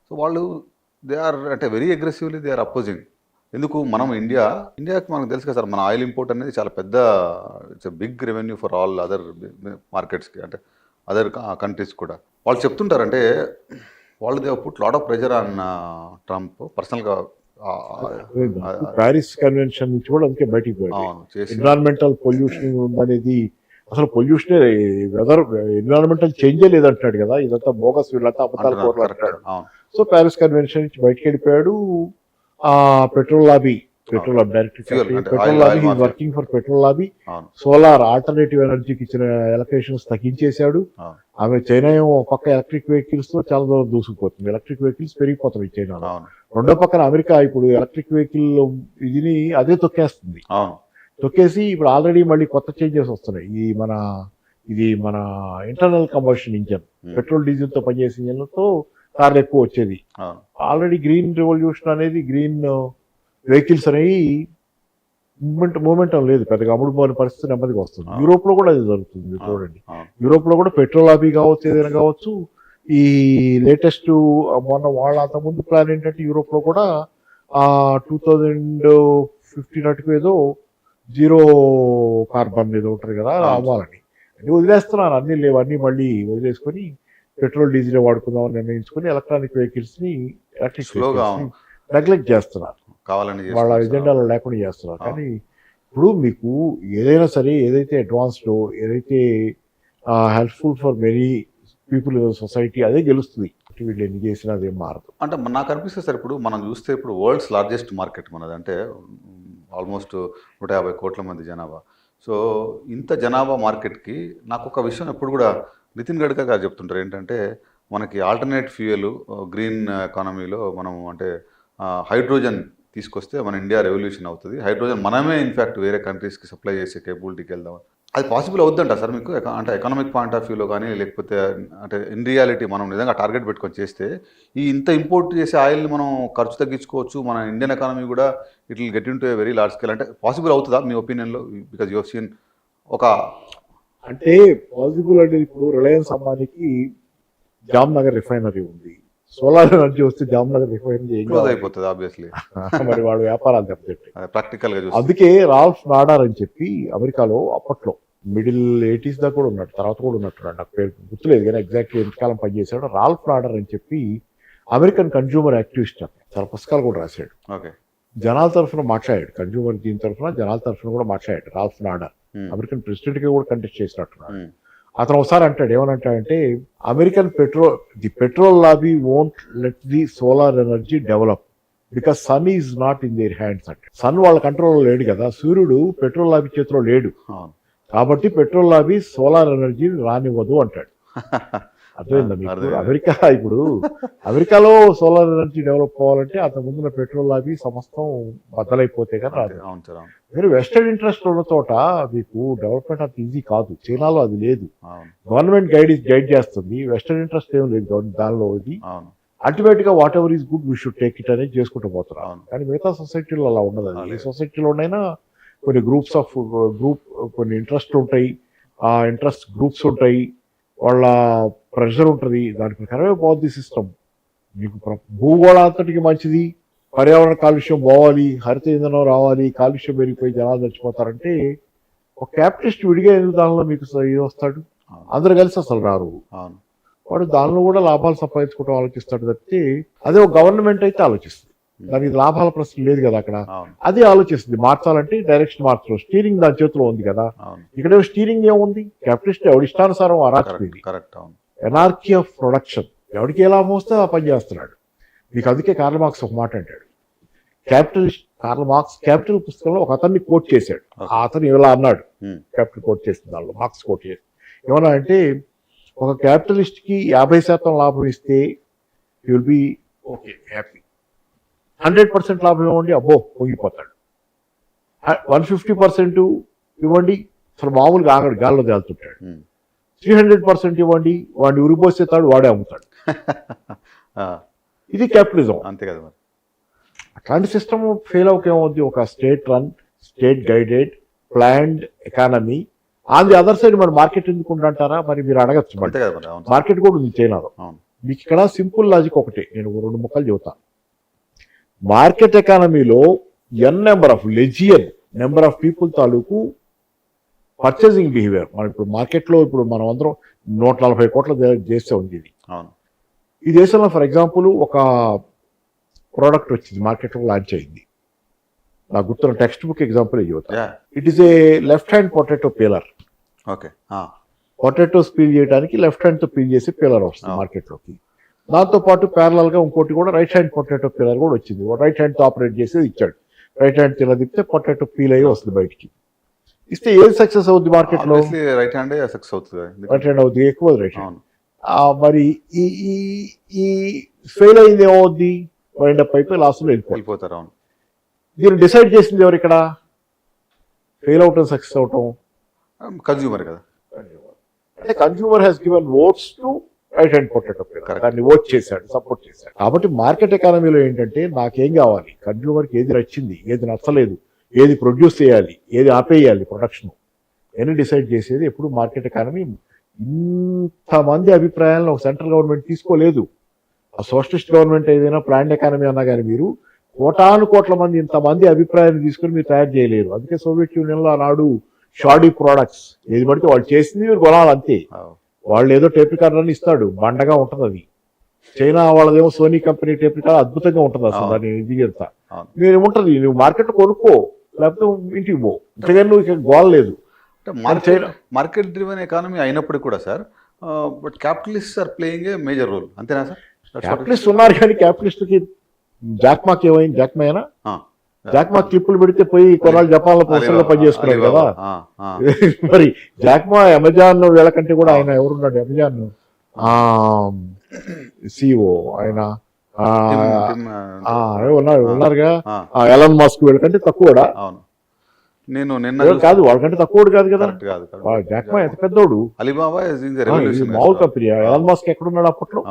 సో వాళ్ళు దే ఆర్ అంటే very aggressively they are opposing. ఎందుకు మనం ఇండియాకి మనకు తెలుసు కదా సార్, మన ఆయిల్ ఇంపోర్ట్ అనేది చాలా పెద్ద, it's a big revenue for all other మార్కెట్స్కి, అంటే అదర్ కంట్రీస్ కూడా. వాళ్ళు చెప్తుంటారంటే వాళ్ళు they put lot of pressure on Trump పర్సనల్గా. ప్యారిస్ కన్వెన్షన్ నుంచి కూడా అందుకే బయటికి పోయాడు. ఎన్విరాన్మెంటల్ పొల్యూషన్ ఉందనేది అసలు పొల్యూషన్ వెదర్ ఎన్విరాన్మెంటల్ చేంజే లేదంటాడు కదా, ఇదంతా బోగస్, వీళ్ళంతా అబద్ధాలు కోరలాడతాడు. సో ప్యారిస్ కన్వెన్షన్ నుంచి బయటకు వెళ్ళిపోయాడు. ఆ petrol lobby working for petrol lobby. Solar alternative ఎనర్జీకి ఇచ్చిన ఎలక్ట్రేషన్స్ తగ్గించేశాడు. ఆమె చైనా ఏమో పక్క ఎలక్ట్రిక్ వెహికల్స్ తో చాలా దూరం దూసుకుపోతుంది, ఎలక్ట్రిక్ వెహికల్స్ పెరిగిపోతున్నాయి చైనాలో. రెండో పక్కన అమెరికా ఇప్పుడు ఎలక్ట్రిక్ వెహికల్ ఇదిని అదే తొక్కేస్తుంది. తొక్కేసి ఇప్పుడు ఆల్రెడీ మళ్ళీ కొత్త చేంజెస్ వస్తున్నాయి. ఇది మన internal combustion engine, petrol diesel తో పనిచేసే ఇంజన్లతో కార్లు ఎక్కువ వచ్చేది. ఆల్రెడీ గ్రీన్ రెవల్యూషన్ అనేది, గ్రీన్ వెహికల్స్ అనేవి మూమెంటం లేదు, పెద్దగా అమ్ముడు పోని పరిస్థితి నెమ్మదిగా వస్తుంది. యూరోప్ లో కూడా అది జరుగుతుంది చూడండి. యూరోప్ లో కూడా పెట్రోల్ లాబీ కావచ్చు, ఏదైనా కావచ్చు. ఈ లేటెస్ట్ మొన్న వాళ్ళ అంతకుముందు ప్లాన్ ఏంటంటే యూరోప్ లో కూడా 2050 నాటికి ఏదో జీరో కార్బన్ ఏదో ఉంటారు కదా అవ్వాలని, అన్ని వదిలేస్తున్నారు. అన్ని లేవు, అన్ని మళ్ళీ వదిలేసుకొని పెట్రోల్ డీజిల్ వాడుకుందాం అని నిర్ణయించుకొని ఎలక్ట్రిక్ వెహికల్స్ ని నెగ్లెక్ట్ చేస్తున్నారు, వాళ్ళ ఎజెండాలో లేకుండా చేస్తున్నారు. కానీ ఇప్పుడు మీకు ఏదైనా సరే, ఏదైతే అడ్వాన్స్డ్, ఏదైతే helpful for many people in society, అదే గెలుస్తుంది. వీళ్ళు ఎన్ని చేసినా అదేం మారదు. అంటే నాకు అనిపిస్తుంది సార్, ఇప్పుడు మనం చూస్తే ఇప్పుడు వరల్డ్స్ లార్జెస్ట్ మార్కెట్ మనది, అంటే ఆల్మోస్ట్ 150 కోట్ల మంది జనాభా. సో ఇంత జనాభా మార్కెట్కి నాకు ఒక విషయం ఎప్పుడు కూడా నితిన్ గడ్కరీ గారు చెప్తుంటారు ఏంటంటే, మనకి ఆల్టర్నేట్ ఫ్యూయల్ గ్రీన్ ఎకానమీలో మనం అంటే హైడ్రోజన్ తీసుకొస్తే మన ఇండియా రెవల్యూషన్ అవుతుంది. హైడ్రోజన్ మనమే ఇన్ఫ్యాక్ట్ వేరే కంట్రీస్కి సప్లై చేసే కేపబిలిటీకి వెళ్దాం. అది పాసిబుల్ అవుతుందంట సార్ మీకు? అంటే ఎకనామిక్ పాయింట్ ఆఫ్ వ్యూలో కానీ, లేకపోతే అంటే ఇన్ రియాలిటీ మనం నిజంగా టార్గెట్ పెట్టుకొని చేస్తే ఇంత ఇంపోర్ట్ చేసే ఆయిల్ని మనం ఖర్చు తగ్గించుకోవచ్చు, మన ఇండియన్ ఎకానమీ కూడా it will get in to a very large scale. అంటే పాసిబుల్ అవుతుందా మీ ఒపీనియన్లో? బికాజ్ యూ సీన్ ఒక అంటే పాసిబుల్ అంటే ఇప్పుడు రిలయన్స్ అంబానీకి జామ్నగర్ రిఫైనరీ ఉంది, సోలార్ ఎనర్జీ వస్తే జామ్నగర్ రిఫైనరీ ఏం క్లోజ్ కావాలి? అయిపోతుంది ఆబ్వియస్లీ. మరి వాడు వ్యాపారాలు దెబ్బతింటాయి. ప్రాక్టికల్ గా చూస్తే. అందుకే రాల్ఫ్ నాడార్ అని చెప్పి అమెరికాలో అప్పట్లో మిడిల్ 80s దాకా కూడా ఉన్నాడు, తర్వాత కూడా ఉన్నట్టున్నాడు, నాకు పేరు గుర్తులేదు కానీ ఎగ్జాక్ట్లీ ఎంతకాలం పనిచేశాడు. రాల్ఫ్ నాడార్ అని చెప్పి అమెరికన్ కన్జ్యూమర్ యాక్టివిస్ట్, చాలా పుస్తకాలు కూడా రాశాడు. ఓకే. జనాల తరఫున మాట్లాడాడు, కన్జ్యూమర్ దీని తరఫున జనాల తరఫున కూడా మాట్లాడాడు రాల్ఫ్ నాడార్. అమెరికన్ ప్రెసిడెంట్ గా కూడా కంటెస్ట్ చేసినట్టున్నాడు. అతను ఒకసారి అంటాడు, ఏమనంటాడంటే American petrol lobby won't let the solar energy develop because sun is not in their hands అంటే. సన్ వాళ్ళ కంట్రోల్లో లేడు కదా, సూర్యుడు పెట్రోల్ లాబీ చేతిలో లేడు, కాబట్టి పెట్రోల్ లాబీ సోలార్ ఎనర్జీ రానివ్వదు అంటాడు. అర్థమైందా మీకు? అమెరికాలో సోలార్ ఎనర్జీ డెవలప్ అవ్వాలంటే అంత ముందున్న పెట్రోల్ లాబీ సమస్తం బద్దలైపోతే కానీ రాదు. మీరు వెస్టర్న్ ఇంట్రెస్ట్ ఉన్న చోట మీకు డెవలప్మెంట్ అంత ఈజీ కాదు. చైనాలో అది లేదు. గవర్నమెంట్ గైడ్ చేస్తుంది, వెస్టర్న్ ఇంట్రెస్ట్ ఏం లేదు దానిలో. ఇది అల్టిమేట్ గా what ever is good we should take it అనేది చేసుకుంటూ పోతున్నారు. కానీ మిగతా సొసైటీలో అలా ఉండదు. అది ఏ సొసైటీలోనైనా కొన్ని కొన్ని ఇంట్రెస్ట్ ఉంటాయి, ఆ ఇంట్రెస్ట్ గ్రూప్స్ ఉంటాయి, వాళ్ళ ప్రెషర్ ఉంటుంది, దాని ప్రకారమే పోద్ది సిస్టమ్. మీకు భూగోళాంతటికి మంచిది, పర్యావరణ కాలుష్యం పోవాలి, హరిత ఇంధనం రావాలి, కాలుష్యం పెరిగిపోయి జనాలు చచ్చిపోతారంటే ఒక క్యాపిటలిస్ట్ విడిగా ఎందుకు దానిలో మీకు ఇది వస్తాడు? అందరు కలిసి అసలు రారు. వాడు దానిలో కూడా లాభాలు సంపాదించుకోవడం ఆలోచిస్తాడు తప్పితే అదే ఒక గవర్నమెంట్ అయితే ఆలోచిస్తుంది. దానికి లాభాల ప్రశ్న లేదు కదా అక్కడ. అది ఆలోచిస్తుంది మార్చాలంటే డైరెక్షన్ మార్చడం, స్టీరింగ్ దాని చేతిలో ఉంది కదా. ఇక్కడ స్టీరింగ్ ఏముంది? క్యాపిటలిస్ట్ ఎవడి ఇష్టానుసారం అరాచకం, ఎనార్కీ ఆఫ్ ప్రొడక్షన్, ఎవడికి ఎలా మోస్తే ఆ పని చేస్తున్నాడు. మీకు అందుకే కార్ల్ మార్క్స్ ఒక మాట అంటాడు, కార్ల్ మార్క్స్ క్యాపిటల్ పుస్తకంలో ఒక అతన్ని కోట్ చేశాడు. ఆ అతను ఇలా అన్నాడు, క్యాపిటల్ కోట్ చేసిన దానిలో మార్క్స్ కోట్ చేసి ఏమన్నా అంటే, ఒక క్యాపిటలిస్ట్ కి 50% లాభం ఇస్తే you will be okay happy, 100% లాభం ఇవ్వండి అబ్బో పొంగిపోతాడు, 150% ఇవ్వండి అసలు మామూలుగా ఆగడు, గాల్లో తేలుతుంటాడు, 300% ఇవ్వండి వాడిని ఉరిపోసేతాడు, వాడే అమ్ముతాడు. ఇది క్యాపిటలిజం. అంతే కదా. మరి అట్లాంటి సిస్టమ్ ఫెయిల్ అవుకేమవుద్ది? ఒక state guided planned economy. On the other side మరి మార్కెట్ ఎందుకు ఉండంటారా? మరి మీరు అడగచ్చు, మార్కెట్ కూడా ఉంది చైనాలో. మీకు ఇక్కడ సింపుల్ లాజిక్ ఒకటే, నేను 2 ముక్కలు చెబుతాను. మార్కెట్ ఎకానమీలో నెంబర్ ఆఫ్ పీపుల్ తాలూకు పర్చేసింగ్ బిహేవియర్. మన ఇప్పుడు మార్కెట్లో ఇప్పుడు మనం అందరం 140 కోట్ల చేస్తే ఉంది ఇది. ఈ దేశంలో ఫర్ ఎగ్జాంపుల్ ఒక ప్రోడక్ట్ వచ్చింది, మార్కెట్లో లాంచ్ అయింది. నాకు గుర్తున్న టెక్స్ట్ బుక్ ఎగ్జాంపుల్ చెబుతా. It is a left hand potato peeler. Potatoes peel చేయడానికి లెఫ్ట్ హ్యాండ్ తో పీల్ చేసి పీలర్ వస్తుంది మార్కెట్లోకి. దాంతో పాటు ప్యారలల్ గా ఇంకోటి కూడా రైట్ హ్యాండ్ పొటాటో పీలర్ కూడా వచ్చింది. రైట్ హ్యాండ్ తో ఆపరేట్ చేసి ఇచ్చాడు. రైట్ హ్యాండ్ తిన తిప్పితే పొటాటో పీల్ అయ్యి వస్తుంది బయటికి. ఇస్తే ఏది సక్సెస్ అవుతుంది మార్కెట్ లో? రైట్ హ్యాండ్ సక్సెస్ అవుతుంది. రైట్ హ్యాండ్ అవుతుంది, ఎక్కువ రైట్ హ్యాండ్. మరి ఈ ఫెయిల్ అయింది ఏమవుద్ది? వైండ్ అప్ అయిపోయి లాస్ట్ లో వెళ్ళిపోతారు. దీన్ని డిసైడ్ చేసింది ఎవరు ఇక్కడ? ఫెయిల్ అవటం సక్సెస్ అవటం కన్జ్యూమర్ కదా. అంటే consumer has given votes to right hand potato peeler, దాన్ని ఓట్ చేశాడు, సపోర్ట్ చేశాడు. కాబట్టి మార్కెట్ ఎకానమీలో ఏంటంటే నాకేం కావాలి, కన్జ్యూమర్కి ఏది నచ్చింది, ఏది నచ్చలేదు, ఏది ప్రొడ్యూస్ చేయాలి, ఏది ఆపేయాలి ప్రొడక్షన్ అని డిసైడ్ చేసేది ఎప్పుడు మార్కెట్ ఎకానమీ. ఇంతమంది అభిప్రాయాలను ఒక సెంట్రల్ గవర్నమెంట్ తీసుకోలేదు. ఆ సోషలిస్ట్ గవర్నమెంట్ ఏదైనా ప్లాన్డ్ ఎకానమీ అన్నా కానీ మీరు కోట్ల మంది ఇంతమంది అభిప్రాయాన్ని తీసుకుని మీరు తయారు చేయలేరు. అందుకే సోవియట్ యూనియన్ లో ఆనాడు షాడీ ప్రోడక్ట్స్ ఏది పడితే వాళ్ళు చేసింది మీరు కొనాలి అంతే. వాళ్ళు ఏదో టేప్ రికార్డర్ అని ఇస్తాడు, బండగా ఉంటుంది అది. చైనా వాళ్ళదేమో సోనీ కంపెనీ టేప్ రికార్డర్ అద్భుతంగా ఉంటుంది అసలు, దాన్ని దిగెళ్తా మీరు ఉంటుంది. నువ్వు మార్కెట్ కొనుక్కో, లేకపోతే ఇంటికి పో, అంతేగాని నువ్వు ఇక్కడ గోల్ లేదు. మార్కెట్ డ్రివెన్ ఎకానమీ అయినప్పటికీ కూడా sir, but capitalist are playing a major role, అంతేనా సార్? క్యాపిటలిస్ట్ ఉన్నారు కానీ క్యాపిటలిస్ట్ కి జాక్మాకి ఏమైంది? జాక్మాయేనా? జాక్మా క్లిప్పులు పెడితే పోయి కొన్నాళ్ళు జపాన్ లో పోస్టర్లో పనిచేసుకున్నాడు కదా. మరి జాక్మా అమెజాన్ వీళ్ళకంటే కూడా ఆయన ఎవరున్నాడు, అమెజాన్ సిఇఓ ఆయన ఉన్నారుగా, ఎలాన్ మస్క్ వీళ్ళకంటే తక్కువ నేను కాదు, వాళ్ళకంటే తక్కువ కాదు కదా. జాక్మా ఎంత పెద్దోడు, అలీబాబా మామూలు కంపెనీ. ఎలాన్ మస్క్ ఎక్కడున్నాడు అప్పట్లో?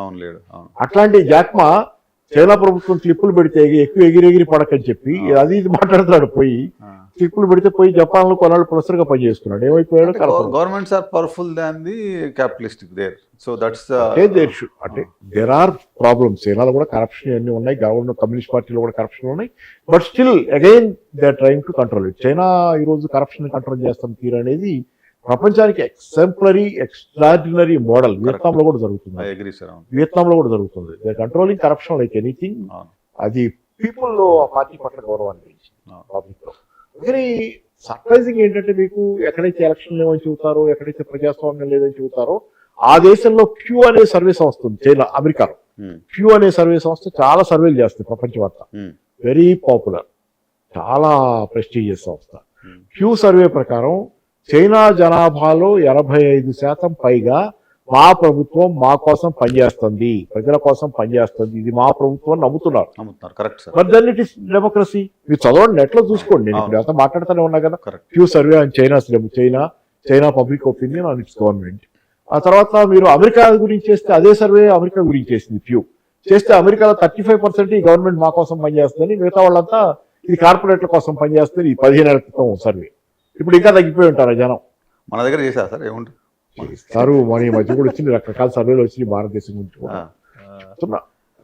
అట్లాంటి జాక్మా చైనా ప్రభుత్వం క్లిప్పులు పెడితే ఎక్కువ ఎగిరి పడకని చెప్పి అది ఇది మాట్లాడుతున్నాడు పోయి. క్లిప్పులు పెడితే పోయి జపాన్లో కొన్నాళ్ళు ప్రొఫెసర్గా పనిచేస్తున్నాడు, ఏమైపోయాడు? Governments are powerful than the capitalistic there, so that's అంటే దేర్ ఆర్ ప్రాబ్లమ్స్. చైనాలో కూడా కరప్షన్ అన్ని ఉన్నాయి, గవర్నమెంట్ కమ్యూనిస్ట్ పార్టీలో కూడా కరప్షన్ ఉన్నాయి, but still again they are trying to control it. China ఈ రోజు కరప్షన్ కంట్రోల్ చేస్తాం తీరు అనేది ప్రపంచానికి ఎక్సెంప్లరీ ఎక్స్ట్రాడినరీ మోడల్. వియత్నాంలో కూడా జరుగుతుంది, వియత్నాంలో కూడా జరుగుతుంది. They controlling corruption like anything. అది పీపుల్ లో ఆ పార్టీ పట్ల గౌరవాన్ని పెంచింది పబ్లిక్ లో. కానీ సర్ప్రైజింగ్ ఏంటంటే, మీకు ఎక్కడైతే ఎలక్షన్ లేవని చెబుతారో, ఎక్కడైతే ప్రజాస్వామ్యం లేదని చెబుతారో, ఆ దేశంలో క్యూ అనే సర్వే సంస్థ ఉంది చైనా, అమెరికాలో. క్యూ అనే సర్వే సంస్థ చాలా సర్వేలు చేస్తుంది ప్రపంచమంతా, వెరీ పాపులర్, చాలా ప్రెస్టీజియస్ సంస్థ. క్యూ సర్వే ప్రకారం చైనా జనాభాలో 85% పైగా మా ప్రభుత్వం మా కోసం పనిచేస్తుంది, ప్రజల కోసం పనిచేస్తుంది, ఇది మా ప్రభుత్వం నమ్ముతున్నారు. Correct sir. But then it is democracy. మీరు చదవండి, నెట్లో చూసుకోండి. నేను ఇప్పుడు అంతా మాట్లాడుతూనే ఉన్నా కదా. Q survey and China public opinion on its government. ఆ తర్వాత మీరు అమెరికా గురించి చేస్తే అదే సర్వే అమెరికా గురించి చేసింది. క్యూ చేస్తే అమెరికాలో 35% ఈ గవర్నమెంట్ మా కోసం పనిచేస్తుంది, మిగతా వాళ్ళంతా ఇది కార్పొరేట్ల కోసం పనిచేస్తుంది. ఈ 15 ఏళ్ల క్రితం సర్వే. ఇప్పుడు ఇంకా తగ్గిపోయి ఉంటారు జనం. మన దగ్గర చేశారు సార్, ఏముంటుంది చేస్తారు. మన ఈ మధ్య కూడా వచ్చింది, రకరకాల సర్వేలు వచ్చింది భారతదేశం గురించి కూడా.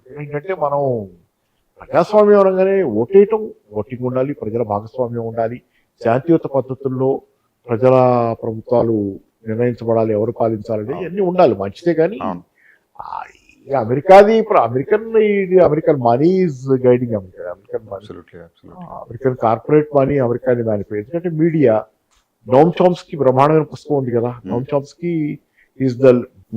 ఏంటంటే మనం ప్రజాస్వామ్యం అనగానే ఓటేయటం, ఓటింగ్ ఉండాలి, ప్రజల భాగస్వామ్యం ఉండాలి, శాంతియుత పద్ధతుల్లో ప్రజల ప్రభుత్వాలు నిర్ణయించబడాలి, ఎవరు పాలించాలని అన్ని ఉండాలి, మంచిదే. కానీ అమెరికాది ఇప్పుడు American money is guiding American corporate money అమెరికాని మేనిఫెస్ట్. ఎందుకంటే మీడియా, నోమ్ చామ్స్కీ బ్రహ్మాండమైన పుస్తకం ఉంది కదా. Noam Chomsky is the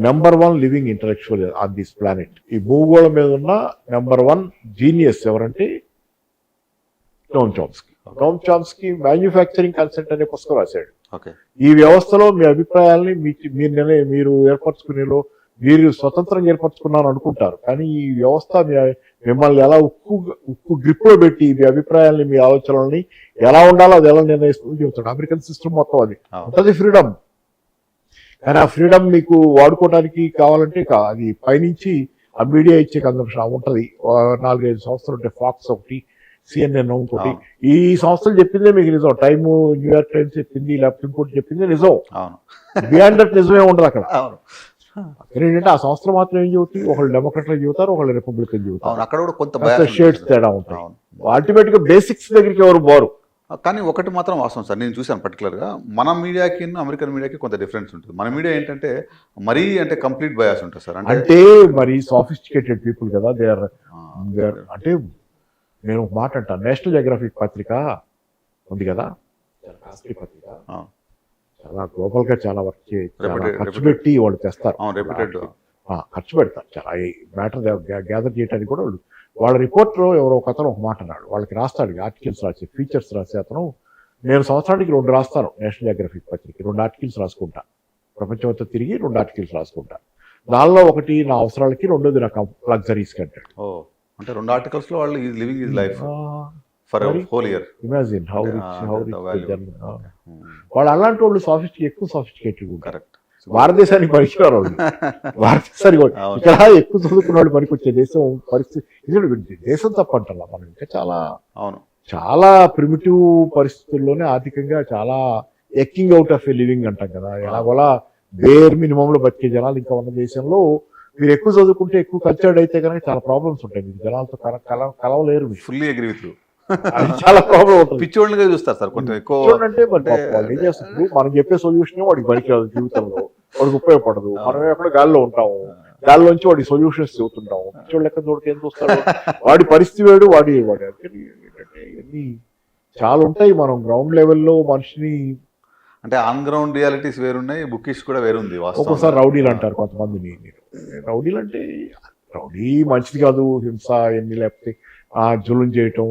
#1 living intellectual on this planet. ఈ భూగోళం మీద ఉన్న #1 జీనియస్ ఎవరంటే Noam Chomsky. Noam Chomsky manufacturing consent అనే పుస్తకం రాశాడు. ఈ వ్యవస్థలో మీ అభిప్రాయాల్ని మీరు ఏర్పరచుకునేలో మీరు స్వతంత్రం ఏర్పరచుకున్నాను అనుకుంటారు, కానీ ఈ వ్యవస్థ మిమ్మల్ని ఎలా ఉక్కు గ్రిప్ లో పెట్టి మీ అభిప్రాయాల్ని, మీ ఆలోచనల్ని ఎలా ఉండాలో అది ఎలా నిర్ణయిస్తుందని చెబుతాడు. అమెరికన్ సిస్టమ్ మొత్తం అది ఉంటుంది, ఫ్రీడమ్. కానీ ఆ ఫ్రీడమ్ మీకు వాడుకోవడానికి కావాలంటే అది పైనుంచి ఆ మీడియా ఇచ్చే కన్సంప్షన్ ఉంటుంది. 4-5 సంస్థలు ఉంటాయి, ఫాక్స్ ఒకటి, CNN ఇంకోటి. ఈ సంస్థలు చెప్పిందే మీకు నిజం. టైమ్, న్యూయార్క్ టైమ్స్ చెప్పింది, లేకపోతే ఇంకోటి చెప్పింది నిజం. బియాండ్ దట్ నిజమే ఉండదు అక్కడ. ఏంటంటే ఆ సంస్థలు మాత్రం ఏం చెబుతాయి, ఒకళ్ళు డెమోక్రాట్లు చెబుతారు, ఒకళ్ళు రిపబ్లికన్ చెబుతారు. అక్కడ కూడా కొంత షేడ్స్ తేడా ఉంటాయి. అల్టిమేట్ గా బేసిక్స్ దగ్గరికి ఎవరు బారు. కానీ ఒకటి మాత్రం వాస్తవం సార్, నేను చూశాను పర్టికులర్గా మన మీడియాకి అమెరికన్ మీడియాకి కొంత డిఫరెన్స్ ఉంటుంది. మన మీడియా ఏంటంటే మరీ అంటే కంప్లీట్ బయాస్ ఉంటుంది సార్. అంటే మరి సాఫిస్టికేటెడ్ పీపుల్ కదా, దే ఆర్. అంటే నేను ఒక మాట అంటాను, నేషనల్ జియోగ్రఫిక్ పత్రిక ఉంది కదా, కాస్ట్లీ పత్రిక, చాలా గ్లోబల్ గా చాలా వర్క్ ఖర్చు పెట్టి వాళ్ళు తెస్తారు, ఖర్చు పెడతారు చాలా. ఈ మ్యాటర్ గ్యాదర్ చేయడానికి కూడా వాళ్ళ రిపోర్టర్ ఎవరో ఒక అతను ఒక మాట అన్నాడు, వాళ్ళకి రాస్తాడు ఆర్టికల్స్ రాసి, ఫీచర్స్ రాసే అతను. నేను సంవత్సరానికి 2 రాస్తాను నేషనల్ జియోగ్రఫిక్ పత్రిక, 2 ఆర్టికల్స్ రాసుకుంటా, ప్రపంచం అంతా తిరిగి 2 ఆర్టికల్స్ రాసుకుంటా. దానిలో ఒకటి నా అవసరాలకి, రెండోది నాకు లగ్జరీస్ కంటే. అంటే 2 ఆర్టికల్స్ లో వాళ్ళు living his life for whole year. Imagine how rich వాళ్ళు. అలాంటి వాళ్ళు ఎక్కువ సాఫిస్టికేటెడ్ ఉంటారు. భారతదేశానికి పనికిరారు వాళ్ళు. భారతదేశానికి ఇక్కడ ఎక్కువ చదువుకున్న వాళ్ళు పనికొచ్చే దేశం పరిస్థితి. దేశం తప్పంటారా మనం, ఇంకా చాలా ప్రిమిటివ్ పరిస్థితుల్లోనే ఆర్థికంగా చాలా ఎక్కింగ్ అవుట్ ఆఫ్ ఎ లివింగ్ అంటాం కదా. ఎలాగోలా బేర్ మినిమం లో బతికే జనాలు ఇంకా ఉన్న దేశంలో మీరు ఎక్కువ చదువుకుంటే, ఎక్కువ కల్చర్డ్ అయితే కనుక చాలా ప్రాబ్లమ్స్ ఉంటాయి. మీరు జనాలతో కలవలేరు. Fully agree with you. చాలా ప్రాబ్లం ఉంటుంది. పిచ్చోళ్ళుగా చూస్తారు సార్ కొంచెం ఎక్కువ. అంటే వాళ్ళు ఏం చేస్తారు, మనం చెప్పే సొల్యూషన్ వాడికి పనికిరాదు, జీవితంలో వాడికి ఉపయోగపడదు. మనం ఎక్కడ గాల్లో ఉంటాము, గాల్లోంచి వాడి సొల్యూషన్స్ చెబుతుంటాము. పిచ్చోళ్ళు లెక్క చూడక ఏం చూస్తాడు, వాడి పరిస్థితి వేడు, వాడి ఇవన్నీ చాలా ఉంటాయి. మనం గ్రౌండ్ లెవెల్లో మనిషిని, అంటే ఆన్ గ్రౌండ్ రియాలిటీస్ వేరున్నాయి, బుకిష్ కూడా వేరుంది. ఒక్కోసారి రౌడీలు అంటారు కొంతమందిని. రౌడీలు అంటే రౌడీ మంచిది కాదు, హింస ఎన్ని, లేకపోతే జులుం చేయటం,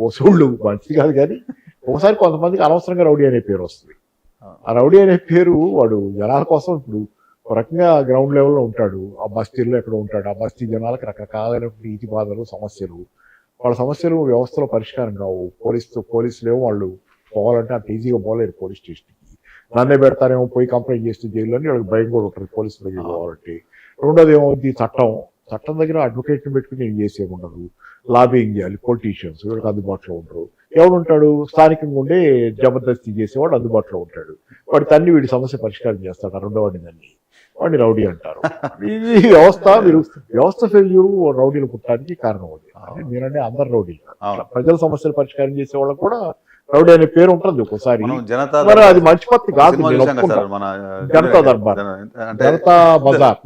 వసూళ్ళు మంచిది కాదు. కానీ ఒకసారి కొంతమందికి అనవసరంగా రౌడీ అనే పేరు వస్తుంది. ఆ రౌడీ అనే పేరు వాడు జనాల కోసం ఇప్పుడు ఒక రకంగా గ్రౌండ్ లెవెల్లో ఉంటాడు, ఆ బస్తీల్లో ఎక్కడ ఉంటాడు. ఆ బస్తీ జనాలకు రకరకాలైనటువంటి ఈతి బాధలు, సమస్యలు, వాళ్ళ సమస్యలు వ్యవస్థలో పరిష్కారం కావు. పోలీసులు ఏమో వాళ్ళు పోవాలంటే అంత ఈజీగా పోలేరు పోలీస్ స్టేషన్కి. నన్నే పెడతారేమో, పోయి కంప్లైంట్ చేస్తే జైల్లోని వాళ్ళకి భయం కూడా ఉంటుంది పోలీసుల దగ్గర పోవాలంటే. రెండోది ఏమో చట్టం దగ్గర అడ్వకేట్ని పెట్టుకుని ఏం చేసేముండదు, లాబింగ్ చేయాలి, పొలిటీషియన్స్ వీళ్ళకి అందుబాటులో ఉండరు. ఎవడుంటాడు, స్థానికంగా ఉండే జబర్దస్తి చేసేవాడు అందుబాటులో ఉంటాడు. వాడి తన్ని వీడి సమస్య పరిష్కారం చేస్తాడు, రెండో వాడిని తన్ని, వాడిని రౌడీ అంటారు. ఈ వ్యవస్థ మీరు వ్యవస్థ ఫెయిల్యూర్ రౌడీలు పుట్టడానికి కారణం అవుతుంది. అంటే మీరంటే అందరు రౌడీలు కాదు. ప్రజల సమస్యలు పరిష్కారం చేసే వాళ్ళకు కూడా రౌడీ అనే పేరు ఉంటుంది ఒక్కోసారి. మరి అది మంచి పద్ధతి కాదు. జనతా దర్బార్, జనతా బజార్,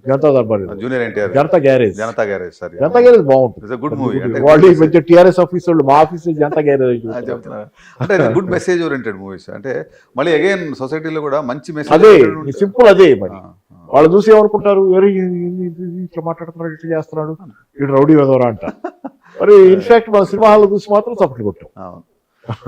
జనతా దర్బార్, జనతా గ్యారేజ్, జనతా గ్యారేజ్ బాగుంటుంది. Good movie. వాళ్ళు ఈ మధ్య టీఆర్ఎస్ ఆఫీస్ వాళ్ళు మా ఆఫీస్ జనతా గ్యారేజ్ అంటే గుడ్ మెసేజ్ ఓరియంటెడ్ మూవీస్. అంటే మళ్ళీ అగైన్ సొసైటీలో కూడా మంచి మెసేజ్. అదే సింపుల్. అదే మరి వాళ్ళు చూసి ఏమనుకుంటారు, ఎవరు ఇట్లా మాట్లాడుతున్నాడు, ఇట్లా చేస్తున్నాడు, ఇటు రౌడీ వెదవరా అంట. మరి ఇన్ఫాక్ట్ మన సినిమా హాల్లో చూసి మాత్రం సపోర్ట్ కొట్టాం.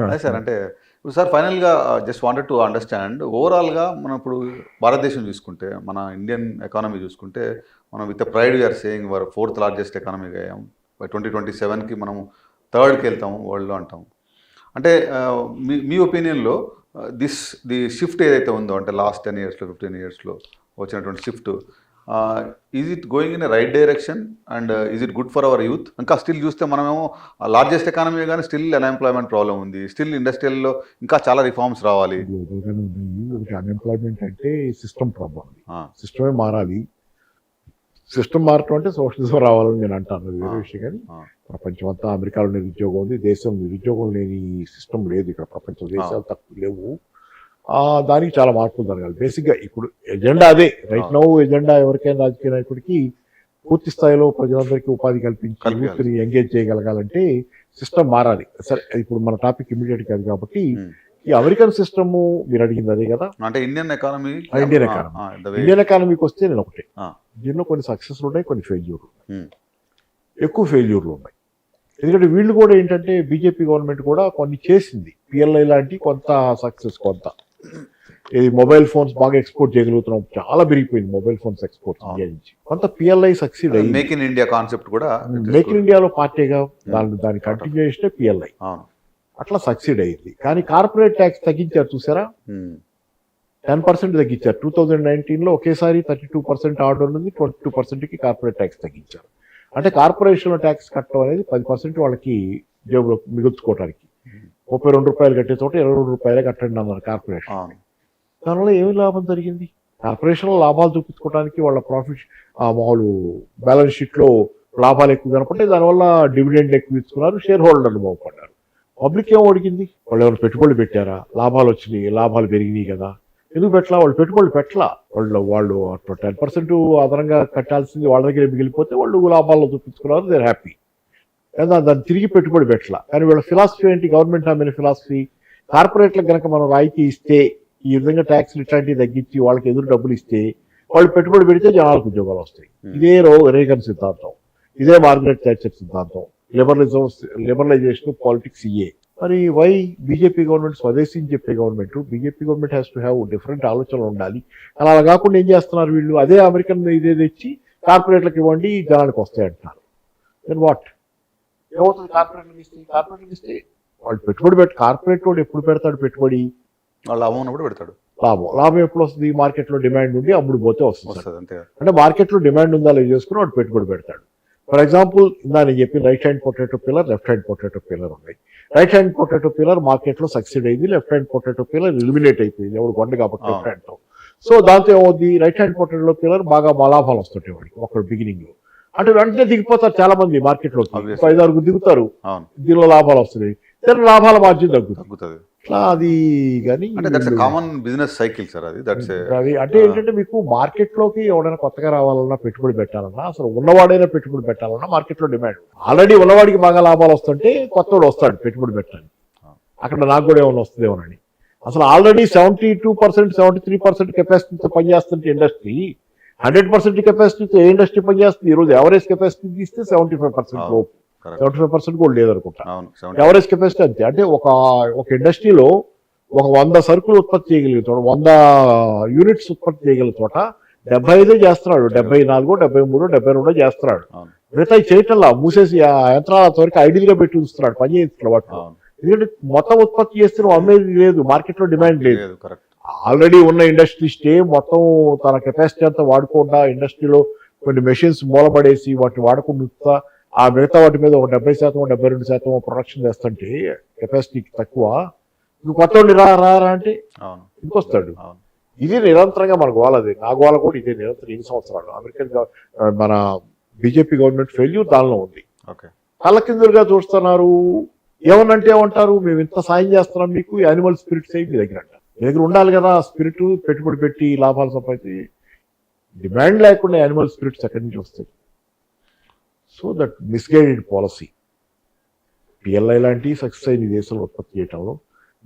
అదే సార్. అంటే ఇప్పుడు సార్ ఫైనల్గా జస్ట్ వాంటెడ్ టు అండర్స్టాండ్ ఓవరాల్గా మనం ఇప్పుడు భారతదేశం చూసుకుంటే, మన ఇండియన్ ఎకానమీ చూసుకుంటే, మనం with pride we are saying we're 4th largest ఎకానమీగా అయ్యాం. బై 2027కి మనం 3rdకి వెళ్తాము వరల్డ్లో అంటాం. అంటే మీ ఒపీనియన్లో ది షిఫ్ట్ ఏదైతే ఉందో, అంటే లాస్ట్ 10 yearsలో 15 yearsలో వచ్చినటువంటి shift, is it going in a right direction and is it good for hour youth? ఇంకా స్టిల్ చూస్తే మనమేమో లార్జెస్ట్ ఎకానమీ కానీ స్టిల్ అన్ఎంప్లాయ్మెంట్ ప్రాబ్లం ఉంది, స్టిల్ ఇండస్ట్రియల్లో ఇంకా చాలా రిఫార్మ్స్ రావాలి. అన్ఎంప్లాయ్మెంట్ అంటే సిస్టమ్ ప్రాబ్లం, సిస్టమే మారాలి. సిస్టమ్ మారటం అంటే సోషలిజం రావాలని నేను అంటాను, వేరే విషయం. కానీ ప్రపంచం అంతా అమెరికాలో నిరుద్యోగం ఉంది, దేశం నిరుద్యోగం లేని సిస్టమ్ లేదు ఇక్కడ. ప్రపంచ దేశాలు తక్కువ లేవు. దానికి చాలా మార్పులు జరగాలి. బేసిక్గా ఇప్పుడు ఎజెండా అదే. రైట్ నౌ ఎజెండా ఎవరికైనా రాజకీయ నాయకుడికి పూర్తి స్థాయిలో ప్రజలందరికీ ఉపాధి కల్పించి యూత్ని ఎంగేజ్ చేయగలగాలంటే సిస్టమ్ మారాలి. సరే, ఇప్పుడు మన టాపిక్ ఇమీడియట్ కాదు కాబట్టి ఈ అమెరికన్ సిస్టమ్ మీరు అడిగింది అదే కదా. అంటే ఇండియన్ ఎకానమీకి వస్తే నేను ఒకటే, దీనిలో కొన్ని సక్సెస్లు ఉన్నాయి, కొన్ని ఫెయిల్యూర్లు ఉన్నాయి. ఎక్కువ ఫెయిల్యూర్లు ఉన్నాయి. ఎందుకంటే వీళ్ళు కూడా ఏంటంటే బీజేపీ గవర్నమెంట్ కూడా కొన్ని చేసింది, పిఎల్ఐ లాంటి కొంత సక్సెస్, కొంత ఇది మొబైల్ ఫోన్స్ బాగా ఎక్స్పోర్ట్ చేయగలుగుతున్నాం, చాలా పెరిగిపోయింది మొబైల్ ఫోన్స్ ఎక్స్పోర్ట్ ఇండియా నుంచి. కొంత పిఎల్ఐ సక్సీడ్ అయ్యింది. మేక్ ఇన్ ఇండియా కాన్సెప్ట్ కూడా మేక్ ఇన్ ఇండియాలో పార్టీగా దాన్ని కంటిన్యూషన్ పిఎల్ఐ అట్లా సక్సీడ్ అయ్యింది. కానీ కార్పొరేట్ ట్యాక్స్ తగ్గించారు చూసారా, 10% తగ్గించారు. 2019లో ఒకేసారి 32% ఆర్డర్ ఉంది, 22%కి కార్పొరేట్ ట్యాక్స్ తగ్గించారు. అంటే కార్పొరేషన్ ట్యాక్స్ కట్టడం అనేది 10% వాళ్ళకి జేబులో మిగుల్చుకోవడానికి. 32 రూపాయలు కట్టే చోట 22 రూపాయలే కట్టండి అన్నారు కార్పొరేషన్. దానివల్ల ఏమి లాభం జరిగింది? కార్పొరేషన్లో లాభాలు చూపించుకోవడానికి వాళ్ళ ప్రాఫిట్ మామూలు బ్యాలెన్స్ షీట్లో లాభాలు ఎక్కువ కనపడితే దానివల్ల డివిడెండ్ ఎక్కువ ఇచ్చుకున్నారు, షేర్ హోల్డర్లు బాగుపడ్డారు. పబ్లిక్ ఏమో అడిగింది, వాళ్ళు ఏమైనా పెట్టుబడులు పెట్టారా, లాభాలు వచ్చినాయి, లాభాలు పెరిగినాయి కదా, ఎందుకు పెట్టలా? వాళ్ళు పెట్టుబడులు పెట్టలా. వాళ్ళు 10% అదనంగా కట్టాల్సింది వాళ్ళ దగ్గర మిగిలిపోతే వాళ్ళు లాభాల్లో చూపించుకున్నారు, దేర్ హ్యాపీ. దాన్ని తిరిగి పెట్టుబడి పెట్టలా. కానీ వీళ్ళ ఫిలాసఫీ ఏంటి? గవర్నమెంట్ హామీ ఫిలాసఫీ, కార్పొరేట్లకు కనుక మనం రాయితీ ఇస్తే, ఈ విధంగా ట్యాక్స్లు ఇట్లాంటివి తగ్గించి వాళ్ళకి ఎదురు డబ్బులు ఇస్తే వాళ్ళు పెట్టుబడి పెడితే జనాలకు ఉద్యోగాలు వస్తాయి. ఇదే రేగన్ సిద్ధాంతం, ఇదే మార్గరెట్ థాచర్ సిద్ధాంతం, లిబరలైజేషన్ పాలిటిక్స్ ఇయే. మరి వై బీజేపీ గవర్నమెంట్ స్వదేశీ అని చెప్పే government, BJP government has to have different ఆలోచనలు ఉండాలి. అలా కాకుండా ఏం చేస్తున్నారు వీళ్ళు, అదే అమెరికన్ ఇదే తెచ్చి కార్పొరేట్లకు ఇవ్వండి జనాలకు వస్తాయి అంటున్నారు. దెన్ వాట్ ఏమవుతుంది? కార్పొరేట్లకు ఇస్తే వాళ్ళు పెట్టుబడి కార్పొరేట్ వాడు ఎప్పుడు పెడతాడు పెట్టుబడి? లాభం ఉన్నప్పుడు పెడతాడు. లాభం ఎప్పుడు వస్తుంది? మార్కెట్లో డిమాండ్ ఉండి అమ్ముడు పోతే వస్తుంది. అంటే మార్కెట్లో డిమాండ్ ఉందా లేదు చేసుకుని వాడు పెట్టుబడి పెడతాడు. ఫర్ ఎగ్జాంపుల్ ఇందా నేను చెప్పిన right hand potato pillar, left hand potato pillar ఉన్నాయి. రైట్ హ్యాండ్ పొటాటో పిల్లర్ మార్కెట్లో సక్సీడ్ అయింది, left hand potato pillar eliminate అయిపోయింది, ఎవడు కొండ కాబట్టి లెఫ్ట్ హ్యాండ్తో. సో దాంతో ఏమవుద్ది, రైట్ హ్యాండ్ పొటాటో పిల్లర్ బాగా లాభాలు వస్తుంటాయి వాడికి ఒక బిగినింగ్ లో. అంటే వెంటనే దిగిపోతారు చాలా మంది మార్కెట్లో, 5-6 దిగుతారు, దీనిలో లాభాలు వస్తున్నాయి, లాభాల మార్జిన్ తగ్గుతుంది. అది కానీ కామన్ బిజినెస్ సైకిల్ సార్ అది. అంటే ఏంటంటే మీకు మార్కెట్లోకి ఎవడైనా కొత్తగా రావాలన్నా పెట్టుబడి పెట్టాలన్నా, అసలు ఉన్నవాడైనా పెట్టుబడి పెట్టాలన్నా మార్కెట్లో డిమాండ్. ఆల్రెడీ ఉన్నవాడికి బాగా లాభాలు వస్తుంటే కొత్తవాడు వస్తాడు పెట్టుబడి పెట్టాలి, అక్కడ నాకు కూడా ఏమైనా వస్తుందేమోనని. అసలు ఆల్రెడీ 72%, 73% కెపాసిటీతో పనిచేస్తుంటే ఇండస్ట్రీ, 100% కెపాసిటీతో ఏ ఇండస్ట్రీ పనిచేస్తుంది? ఈరోజు ఎవరేజ్ కెపాసిటీ తీస్తే 75% లోపు, 75% కూడా లేదనుకుంటా ఎవరేజ్ కెపాసిటీ అంతే. అంటే ఒక ఇండస్ట్రీలో 100 సరుకులు ఉత్పత్తి చేయగలిగే చోట, 100 యూనిట్స్ ఉత్పత్తి చేయగలిగే చోట 75 చేస్తున్నాడు, 74, 73, 72 చేస్తున్నాడు. మిగతా చేయటంలా మూసేసి ఆ యంత్రాల వరకు ఐడియల్ గా పెట్టి ఉంచుతున్నాడు, పని చేస్తున్నాడు వాటిలో. ఎందుకంటే మొత్తం ఉత్పత్తి చేస్తే అమ్మేది లేదు, మార్కెట్లో డిమాండ్ లేదు. ఆల్రెడీ ఉన్న ఇండస్ట్రీస్టే మొత్తం తన కెపాసిటీ అంతా వాడుకుండా ఇండస్ట్రీలో కొన్ని మెషిన్స్ మూలపడేసి వాటిని వాడకుండా ఆ మిగతా వాటి మీద ఒక 70% 72% ప్రొడక్షన్ చేస్తుంటే కెపాసిటీ తక్కువ, ఇంక కొత్త రా అంటే అవును ఇంకొస్తాడు. అవును ఇది నిరంతరంగా మన గోల. అది నా గోల కూడా ఇదే నిరంతరం ఎన్ని సంవత్సరాలు. అమెరికన్ మన బీజేపీ గవర్నమెంట్ ఫెయిల్యూర్ దానిలో ఉంది. ఓకే కళ్ళకిందులుగా చూస్తున్నారు. ఏమనంటే ఏమంటారు, మేము ఇంత సాయం చేస్తున్నాం మీకు, యానిమల్ స్పిరిట్స్ అయ్యి మీ దగ్గర అంటారు. మీ దగ్గర ఉండాలి కదా స్పిరిట్, పెట్టుబడి పెట్టి లాభాలు సంపాదించి. డిమాండ్ లేకుండా యానిమల్ స్పిరిట్స్ ఎక్కడి నుంచి వస్తాయి? So that misguided policy. PLI లాంటి సక్సెస్ అయిన దేశంలో ఉత్పత్తి చేయడంలో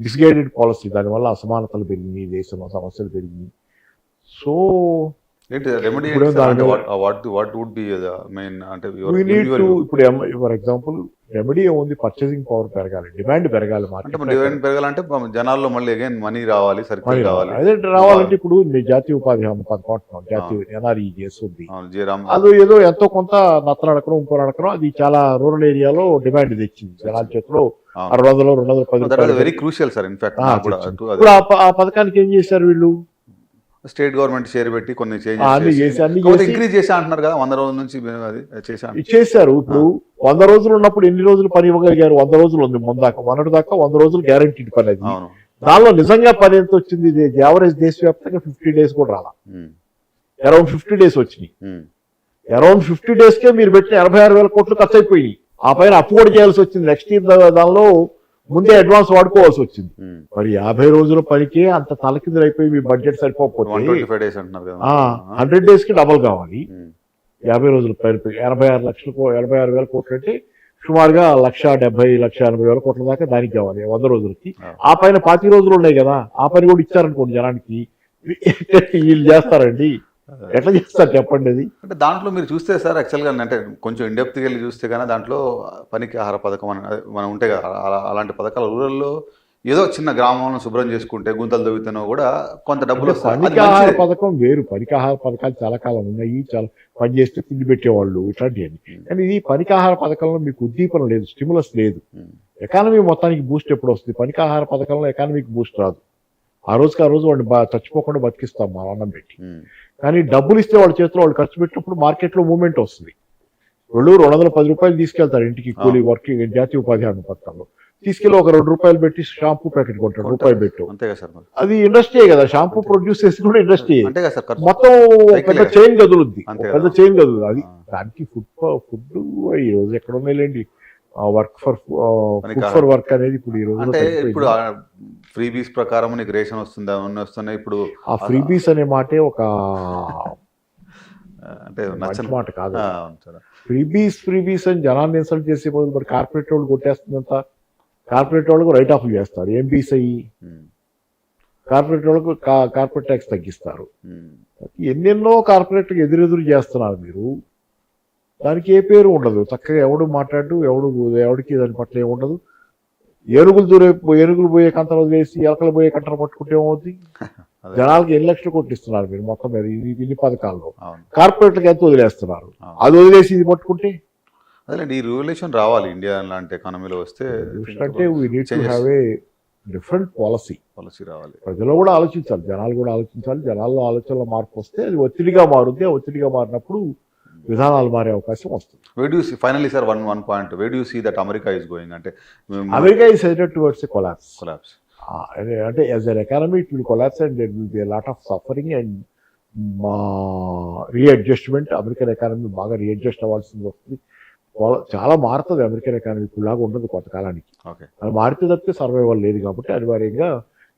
మిస్గైడెడ్ పాలసీ, దానివల్ల అసమానతలు పెరిగినాయి, దేశంలో సమస్యలు పెరిగినాయి. సో ఏంటి రెమెడీ? ఇప్పుడే దాని మీద వాట్ వుడ్ బి మెయిన్ అంటే we need to, ఇప్పుడు ఫర్ ఎగ్జాంపుల్ రెమెడీ ఏముంది, పర్చేసింగ్ పవర్ పెరగాలి, డిమాండ్ పెరగాలి, అంటే మార్కెట్ డిమాండ్ పెరగాలంటే జనాల్లో మళ్ళీ అగైన్ మనీ రావాలి, సర్కిల్ రావాలి. అదే రావాలంటే ఇప్పుడు మీ జాతీయ ఉపాధి హామీ పథకం అంటున్నాం, జాతీయ ఎన్ఆర్ఈ చేస్తుంది. జయరామ్ అది ఏదో ఎంతో కొంత నత్తలు అడకడం ఇంకో అడకడం, అది చాలా రూరల్ ఏరియాలో డిమాండ్ తెచ్చింది. జనాల చేతిలో 600 210 వెరీ క్రూషియల్ సార్. ఇన్ఫాక్ట్ ఇప్పుడు ఆ పథకానికి ఏం చేశారు వీళ్ళు? స్టేట్ గవర్నమెంట్ షేర్ పెట్టి కొన్ని అన్ని చేసి ఇంక్రీజ్ చేసి అంటున్నారు కదా, 100 రోజుల నుంచి అది చేశారు. ఇప్పుడు 100 రోజులు ఉన్నప్పుడు ఎన్ని రోజులు పని ఇవ్వగలిగారు? 100 రోజులు ఉంది ముందాక, మొన్నటి దాకా 100 రోజులు గ్యారంటీడ్ పని. అది అవును దానిలో నిజంగా పని ఎంత వచ్చింది? యావరేజ్ దేశవ్యాప్తంగా 50 days కూడా రాలా, అరౌండ్ 50 days వచ్చినాయి. అరౌండ్ 50 days కే మీరు పెట్టిన 86,000 కోట్లు ఖర్చు అయిపోయి, ఆ పైన అప్పు కూడా చేయాల్సి వచ్చింది. నెక్స్ట్ ఇయర్ దానిలో ముందే అడ్వాన్స్ వాడుకోవాల్సి వచ్చింది. మరి 50 రోజుల పనికే అంత తలకిందులు అయిపోయి మీ బడ్జెట్ సరిపోకపోతే 100 days కి డబల్ కావాలి. 50 రోజుల పని 86,000 కోట్లు అంటే సుమారుగా 1,70,000-1,80,000 కోట్ల దాకా దానికి కావాలి 100 రోజులకి. ఆ పైన 40 రోజులు ఉన్నాయి కదా, ఆ పని కూడా ఇచ్చారనుకోండి జనానికి, వీళ్ళు చేస్తారండి? ఎట్లా చేస్తారు చెప్పండి? అది అంటే దాంట్లో మీరు చూస్తే సార్ యాక్చువల్గా అంటే కొంచెం ఇండెప్త్కి వెళ్ళి చూస్తే కానీ దాంట్లో పనికి ఆహార పథకం అని మనం ఉంటే కదా, అలాంటి పథకాలు రూరల్లో ఏదో చిన్న గ్రామంలో శుభ్రం చేసుకుంటే గుంతలు దొవ్వుతానో కూడా కొంత డబ్బులు వస్తాయి. పనికి ఆహార పథకం వేరు, పనికి ఆహార పథకాలు చాలా కాలం ఉన్నాయి, చాలా పని చేస్తే తిండి పెట్టేవాళ్ళు ఇట్లాంటివన్నీ. కానీ ఇది పనికి ఆహార పథకంలో మీకు ఉద్దీపన లేదు, స్టిములస్ లేదు. ఎకానమీ మొత్తానికి బూస్ట్ ఎప్పుడు వస్తుంది? పనికి ఆహార పథకంలో ఎకానమీకి బూస్ట్ రాదు. ఆ రోజుకి ఆ రోజు వాడిని చచ్చిపోకుండా బతికిస్తాం మా అన్నం పెట్టి. కానీ డబ్బులు ఇస్తే వాళ్ళ చేతిలో వాళ్ళు ఖర్చు పెట్టినప్పుడు మార్కెట్లో మూవ్మెంట్ వస్తుంది. 210 రూపాయలు తీసుకెళ్తారు ఇంటికి కూలీ వర్కింగ్ జాతీయ ఉపాధి హామీ పథకంలో, తీసుకెళ్ళి ఒక 2 రూపాయలు పెట్టి షాంపూ ప్యాకెట్ కొంటాడు, రూపాయి పెట్టు. అది ఇండస్ట్రీ కదా, షాంపూ ప్రొడ్యూస్ చేసి కూడా ఇండస్ట్రీ. మొత్తం పెద్ద చైన్ కదులుద్ది, పెద్ద చైన్ కదులు. అది దానికి ఫుడ్ ఈ రోజు ఎక్కడ ఉన్నాయిలేండి. వర్క్ ఫర్ వర్క్ అనేది ఇప్పుడు ఈ రోజు ఇప్పుడు ఫ్రీబీస్ ప్రకారం నీకు రేషన్ వస్తుందా వస్తున్నాయి. ఇప్పుడు ఆ ఫ్రీబీస్ అనే మాటే ఒక అంటే మాట కాదు. ఫ్రీబీస్ అని జనాన్ని ఇన్సల్ట్ చేసే బదులు మరి కార్పొరేట్ వాళ్ళు కొట్టేస్తుందంతా. కార్పొరేట్ వాళ్ళకు రైట్ ఆఫ్ చేస్తారు, ఎంబీస్ అయ్యి కార్పొరేట్ వాళ్ళకు కార్పొరేట్ ట్యాక్స్ తగ్గిస్తారు. ఎన్నెన్నో కార్పొరేట్ ఎదురెదురు చేస్తున్నారు మీరు. దానికి ఏ పేరు ఉండదు, చక్కగా ఎవడు మాట్లాడు, ఎవడికి దాని పట్ల ఏమి ఉండదు. ఏనుగులు పోయే కంటలు వదిలేసి ఎలకలు పోయే కంటలు పట్టుకుంటే ఏమవుతుంది? జనాలకి 8 లక్షలు కొట్టిస్తున్నారు మీరు మొత్తం మీద ఇన్ని పథకాల్లో. కార్పొరేట్లకు ఎంత వదిలేస్తున్నారు? అది వదిలేసి ఇది పట్టుకుంటే అదే ఈ రూలేషన్ రావాలి ఇండియా లాంటి ఎకానమీలో వస్తే. అంటే we need to have a different policy రావాలి. ప్రజలు కూడా ఆలోచించాలి, జనాలు కూడా ఆలోచించాలి. జనాల్లో ఆలోచనలో మార్పు వస్తే అది ఒత్తిడిగా మారుద్ది. ఆ ఒత్తిడిగా మారినప్పుడు విధానాలు మారే అవకాశం వస్తుంది. Where do you see finally sir one point, where do you see that America is going? అంటే America is headed towards a collapse. అంటే as an economy it will collapse and there will be a lot of suffering and readjustment. American economy బాగా readjust అవ్వాల్సింది వస్తుంది. చాలా మారుతుంది American economy, ఇప్పుడులాగా ఉండదు కొంతకాలానికి. అది మారితే తప్పితే సర్వైవల్ లేదు కాబట్టి అనివార్యంగా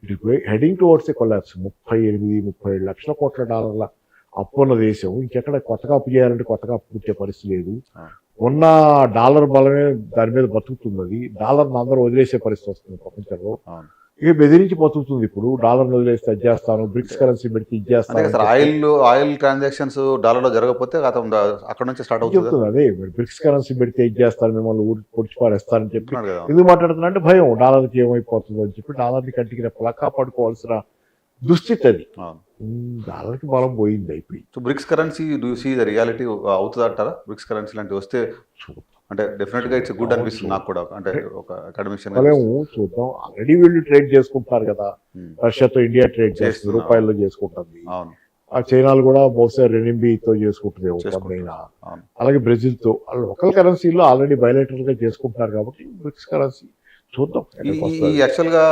it is heading towards a collapse. 38-37 లక్షల కోట్ల డాలర్ల అప్పున్న దేశం ఇంకెక్కడ కొత్తగా అప్పు చేయాలంటే కొత్తగా అప్పు పుట్టే పరిస్థితి లేదు. ఉన్న డాలర్ బలమే దాని మీద బతుకుతుంది. డాలర్ని అందరూ వదిలేసే పరిస్థితి వస్తుంది ప్రపంచంలో. ఇక బెదిరించి బతుకుతుంది. ఇప్పుడు డాలర్ వదిలేస్తే అది చేస్తాను, బ్రిక్స్ కరెన్సీ పెడితే ఇది చేస్తాను. ఆయిల్ ట్రాన్సాక్షన్స్ డాలర్ లో జరగకపోతే అక్కడ నుంచి స్టార్ట్ అవుతుంది. అదే బ్రిక్స్ కరెన్సీ పెడితే ఇది చేస్తాను, మిమ్మల్ని పొడిచి పారేస్తానని చెప్పి ఎందుకు మాట్లాడుతున్నా అంటే భయం, డాలర్కి ఏమైపోతుందో అని చెప్పి డాలర్ని కంటికి రెప్పలా కాపాడుకోవాల్సిన దుస్థితి అది. డాలర్కి బలం పోయింది అయిపోయి. So BRICS currency do see the reality అవుతుంది అంటారా? బ్రిక్స్ కరెన్సీ లాంటివి వస్తే అంటే డెఫినెట్ గా ఇట్స్ గుడ్ అనిపిస్తుంది నాకు కూడా. అంటే ఒక అకాడమిషియన్ చూద్దాం. ఆల్రెడీ వీళ్ళు ట్రేడ్ చేసుకుంటారు కదా, రష్యాతో ఇండియా ట్రేడ్ చేస్తుంది, రూపాయల్లో చేసుకుంటుంది. ఆ చైనాలు కూడా బహుశా రెనింబీతో చేసుకుంటుంది చేసుకుంటారు. అవును. అలాగే బ్రెజిల్తో లోకల్ కరెన్సీలో ఆల్రెడీ బయలేటరల్ గా చేసుకుంటున్నారు కాబట్టి బ్రిక్స్ కరెన్సీ చూద్దాం ఈ యాక్చువల్గా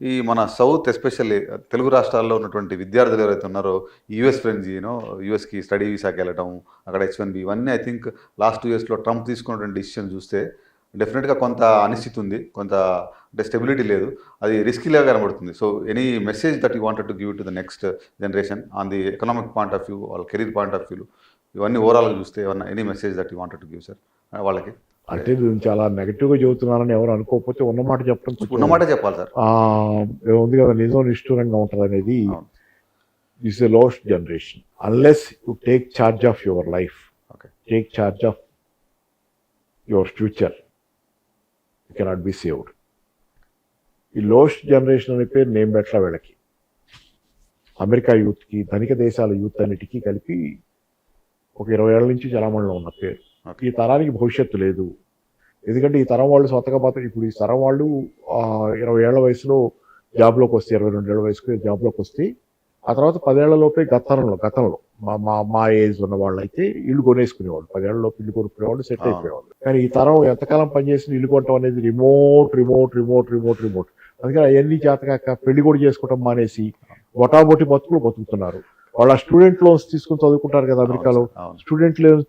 ఈ మన సౌత్ ఎస్పెషల్లీ తెలుగు రాష్ట్రాల్లో ఉన్నటువంటి విద్యార్థులు ఎవరైతే ఉన్నారో యూఎస్ ఫ్రెండ్స్ యూఎస్కి స్టడీ వీసాకి వెళ్ళడం, అక్కడ H1B ఇవన్నీ ఐ థింక్ లాస్ట్ 2 yearsలో ట్రంప్ తీసుకున్నటువంటి డిసిషన్ చూస్తే డెఫినెట్గా కొంత అనిశ్చితి ఉంది, కొంత అంటే స్టెబిలిటీ లేదు, అది రిస్కీలాగా కనబడుతుంది. So any message that you wanted to give to the next generation on the economic point of view, వాళ్ళ కెరీర్ పాయింట్ ఆఫ్ వ్యూ, ఇవన్నీ ఓవరాల్గా చూస్తే ఏమన్నా any message that you wanted to give sir వాళ్ళకి? అంటే నేను చాలా నెగటివ్ గా చెబుతున్నానని ఎవరు అనుకోకపోతే ఉన్నమాట చెప్పడం ఉన్నమాట చెప్పాలి సార్. ఉంది కదా, నిజం నిష్ఠూరంగా ఉంటుంది అనేది. అవును. This a lost generation unless you take charge of your life, okay, take charge of your future, you cannot be saved. ఈ లోస్ట్ జనరేషన్ అనే పేరు నేను పెట్టలా వీళ్ళకి. అమెరికా యూత్కి, ధనిక దేశాల యూత్ అన్నిటికీ కలిపి ఒక 20 ఏళ్ల నుంచి చలామణిలో ఉన్న పేరు. ఈ తరానికి భవిష్యత్తు లేదు. ఎందుకంటే ఈ తరం వాళ్ళు స్వతగా మాత్రం ఇప్పుడు ఈ తరం వాళ్ళు 20 ఏళ్ల వయసులో జాబ్లోకి వస్తే, 22 ఏళ్ల వయసులో జాబ్లోకి వస్తే, ఆ తర్వాత 10 ఏళ్లలోపే గతంలో మా ఏజ్ ఉన్న వాళ్ళు అయితే ఇల్లు కొనేసుకునేవాళ్ళు, 10 ఏళ్లలోపు ఇల్లు కొనుక్కునేవాళ్ళు, సెట్ అయిపోయేవాళ్ళు. కానీ ఈ తరం ఎంతకాలం పనిచేసిన ఇల్లు కొనటం అనేది రిమోట్. అందుకని అవన్నీ చేతకాక పెళ్లి కూడా చేసుకోవటం మానేసి బొటాబొటి బతుకుతున్నారు. వాళ్ళ స్టూడెంట్ లోన్స్ తీసుకుని చదువుకుంటారు కదా అమెరికాలో. స్టూడెంట్ లోన్స్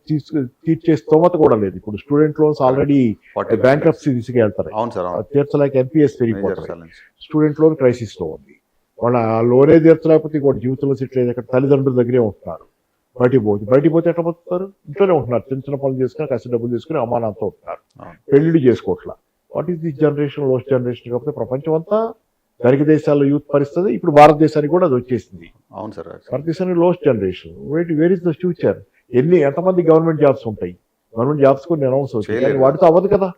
తీర్చే స్తోమత కూడా లేదు ఇప్పుడు. స్టూడెంట్ లోన్స్ ఆల్రెడీ బ్యాంక్రప్సీ తీసుకెళ్తారు, తీర్చలేక ఎన్పిఎస్ పెరిగిపోతారు. స్టూడెంట్ లోన్ క్రైసిస్ లో ఉంది. వాళ్ళ లోనే తీర్చలేకపోతే ఇంకోటి జీవితంలో సెటిల్ అయ్యేది అక్కడ తల్లిదండ్రుల దగ్గరే ఉంటున్నారు. బయటికి పోతే ఎట్లా బతుకుతారు? ఇంట్లోనే ఉంటున్నారు, చిన్న పనులు చేసుకుని కాస్త డబ్బులు తీసుకుని అమ్మానాతో ఉంటున్నారు, పెళ్లిళ్ళు చేసుకోవట్లా. What is this generation? Lost generation. కాకపోతే ప్రపంచం అంతా ధనిక దేశాల్లో యూత్ పరిస్థితి ఇప్పుడు భారతదేశానికి కూడా అది వచ్చేసింది. అవును సార్. భారతదేశానికి lost generation. Where is the future? ఎంతమంది గవర్నమెంట్ జాబ్స్ ఉంటాయి? గవర్నమెంట్ జాబ్స్ కూడా అనౌన్స్ అవుతాయి, వాటితో అవ్వదు కదా.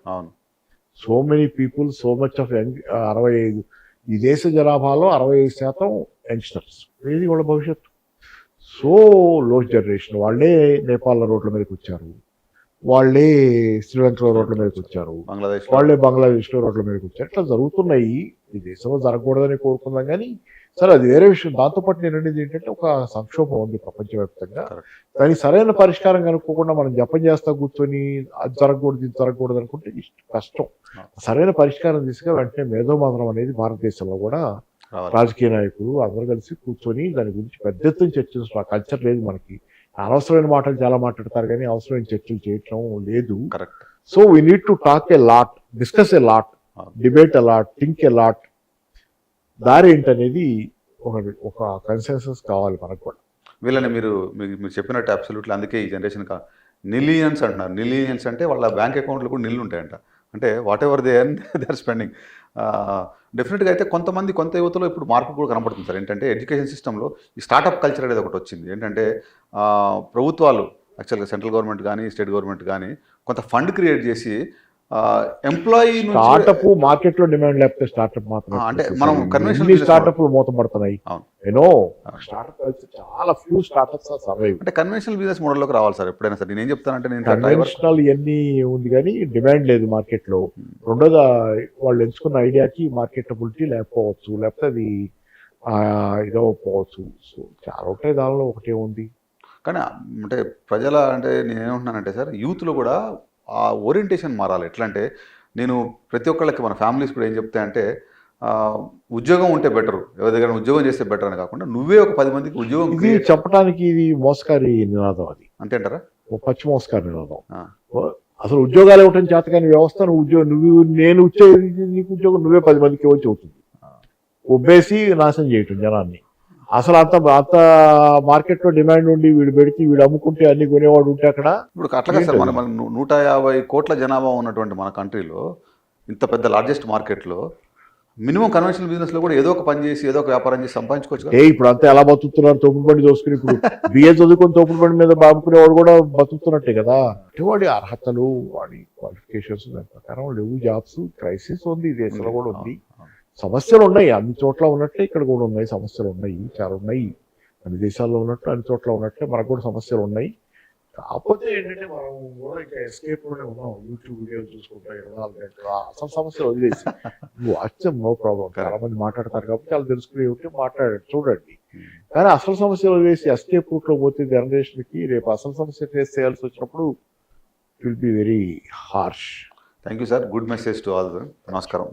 So many people, so much of young. 65 ఈ దేశ జనాభాలో 65% యంగ్స్టర్స్. ఏది వాళ్ళ భవిష్యత్తు? So lost generation. వాళ్ళే నేపాల్ రోడ్ల మీదకి వచ్చారు, వాళ్ళే శ్రీలంకలో రోడ్ల మీదకి వచ్చారు, వాళ్ళే బంగ్లాదేశ్లో రోడ్ల మీదకి వచ్చారు. ఇట్లా జరుగుతున్నాయి. ఈ దేశంలో జరగకూడదని కోరుకుందాం కానీ సరే, అది వేరే విషయం. దాంతోపాటు నేను అనేది ఏంటంటే ఒక సంక్షోభం ఉంది ప్రపంచవ్యాప్తంగా. దానికి సరైన పరిష్కారం కనుక్కోకుండా మనం జపం చేస్తా కూర్చొని అది జరగకూడదు ఇది జరగకూడదు అనుకుంటే కష్టం. సరైన పరిష్కారం దిశగా వెంటనే మేధోమందనం అనేది భారతదేశంలో కూడా రాజకీయ నాయకులు అందరూ కలిసి కూర్చొని దాని గురించి పెద్ద ఎత్తున చర్చించారు. ఆ కల్చర్ లేదు మనకి. అనవసరమైన మాటలు చాలా మాట్లాడతారు కానీ అవసరమైన చర్చలు చేయటం లేదు. So we need to talk a lot, discuss a lot, debate a lot, think a lot. దారి ఏంటనేది ఒక కన్సెన్సస్ కావాలి మనకు కూడా. వీళ్ళని మీరు చెప్పినట్టు అబ్సల్యూట్లీ. అందుకే ఈ జనరేషన్ నిలియన్స్ అంటున్నారు. నిలియన్స్ అంటే వాళ్ళ బ్యాంక్ అకౌంట్లు కూడా నిల్లు ఉంటాయంట. అంటే whatever they are spending. డెఫినెట్గా అయితే కొంత యువతలో ఇప్పుడు మార్పు కూడా కనపడుతుంది సార్. ఏంటంటే ఎడ్యుకేషన్ సిస్టంలో ఈ స్టార్టప్ కల్చర్ అనేది ఒకటి వచ్చింది. ఏంటంటే ప్రభుత్వాలు యాక్చువల్గా సెంట్రల్ గవర్నమెంట్ కానీ స్టేట్ గవర్నమెంట్ కానీ కొంత ఫండ్ క్రియేట్ చేసి ఎంప్లాయీ స్టార్టప్ మార్కెట్ లో డిమాండ్ లేకపోతే స్టార్టప్ మాత్రం. అంటే మనం కన్వెన్షనల్ స్టార్టప్ మూతపడుతున్నాయి. స్టార్టప్ చాలా ఫ్యూ స్టార్టప్స్ సర్వైవ్. అంటే కన్వెన్షనల్ బిజినెస్ మోడల్లోకి రావాలి సార్ ఎప్పుడైనా సార్. నేనేం చెప్తానంటే నేను కన్వెన్షనల్ ఇవన్నీ ఉంది కానీ డిమాండ్ లేదు మార్కెట్ లో. రెండోది వాళ్ళు ఎంచుకున్న ఐడియాకి మార్కెటబిలిటీ లేకపోవచ్చు, లేకపోతే అది ఇదవకపోవచ్చు. సో చాలా ఉంటాయి, దానిలో ఒకటే ఉంది. కానీ అంటే ప్రజల అంటే నేనేమంటున్నానంటే సార్, యూత్లో కూడా ఆ ఓరియంటేషన్ మారాలి. ఎట్లా అంటే నేను ప్రతి ఒక్కళ్ళకి మన ఫ్యామిలీస్ కూడా ఏం చెప్తాయంటే ఉద్యోగం ఉంటే బెటర్, ఎవరి దగ్గర ఉద్యోగం చేస్తే బెటర్ అని కాకుండా నువ్వే ఒక 10 మందికి ఉద్యోగం. ఇది చెప్పడానికి ఇది మోసకారి నినాదం. అది అంతేంటారా? పచ్చి మోసకారి నినాదం. అసలు ఉద్యోగాలు ఇవ్వటం చేతకాని వ్యవస్థ. నేను నీకు ఉద్యోగం నువ్వే 10 మందికి వచ్చి అవుతుంది. ఉబ్బేసి నాశనం చేయటం జనాన్ని. అసలు అంత మార్కెట్ లో డిమాండ్ ఉండి వీడు పెడితే వీడు అమ్ముకుంటే అన్ని కొనేవాడు ఉంటే అక్కడ. ఇప్పుడు అట్లాగే సార్ మన 150 కోట్ల జనాభా ఉన్నటువంటి మన కంట్రీలో, ఇంత పెద్ద లార్జెస్ట్ మార్కెట్లో మినిమం కన్వెన్షనల్ బిజినెస్ లో కూడా ఏదో ఒక పని చేసి ఏదో ఒక వ్యాపారం చేసి సంపాదించుకోవచ్చు. ఇప్పుడు అంతా ఎలా బతుకుతున్నారు? తోపుడు బండి దోసుకుని ఇప్పుడు బిఏ చదువుకుని తోపుడు బండి మీద బాబుకునేవాడు కూడా బతుకుతున్నట్టే కదా. వాడి అర్హతలు, వాడి క్వాలిఫికేషన్స్ దాని ప్రకారం లేవు. జాబ్స్ క్రైసిస్ ఉంది, దేశంలో కూడా ఉంది. సమస్యలు ఉన్నాయి, అన్ని చోట్ల ఉన్నట్టే ఇక్కడ కూడా ఉన్నాయి. సమస్యలు ఉన్నాయి, చాలా ఉన్నాయి. అన్ని దేశాల్లో ఉన్నట్టు అన్ని చోట్ల ఉన్నట్టే మనకు కూడా సమస్యలు ఉన్నాయి. కాకపోతే ఏంటంటే మనం కూడా ఇంకా ఎస్కేప్ లోనే ఉన్నాం. యూట్యూబ్ వీడియోలు చూసుకుంటాం 24 గంటలు. అసలు సమస్యలు వదిలేసి వాట్సాప్ నో ప్రాబ్లం. చాలా మంది మాట్లాడతారు కాబట్టి వాళ్ళు తెలుసుకునే ఉంటే మాట్లాడండి, చూడండి. కానీ అసలు సమస్యలు వేసి ఎస్కేప్ రూట్లో పోతే జనరేషన్కి రేపు అసలు సమస్య ఫేస్ చేయాల్సి వచ్చినప్పుడు it will be very harsh. Thank you sir. Good message to all. నమస్కారం.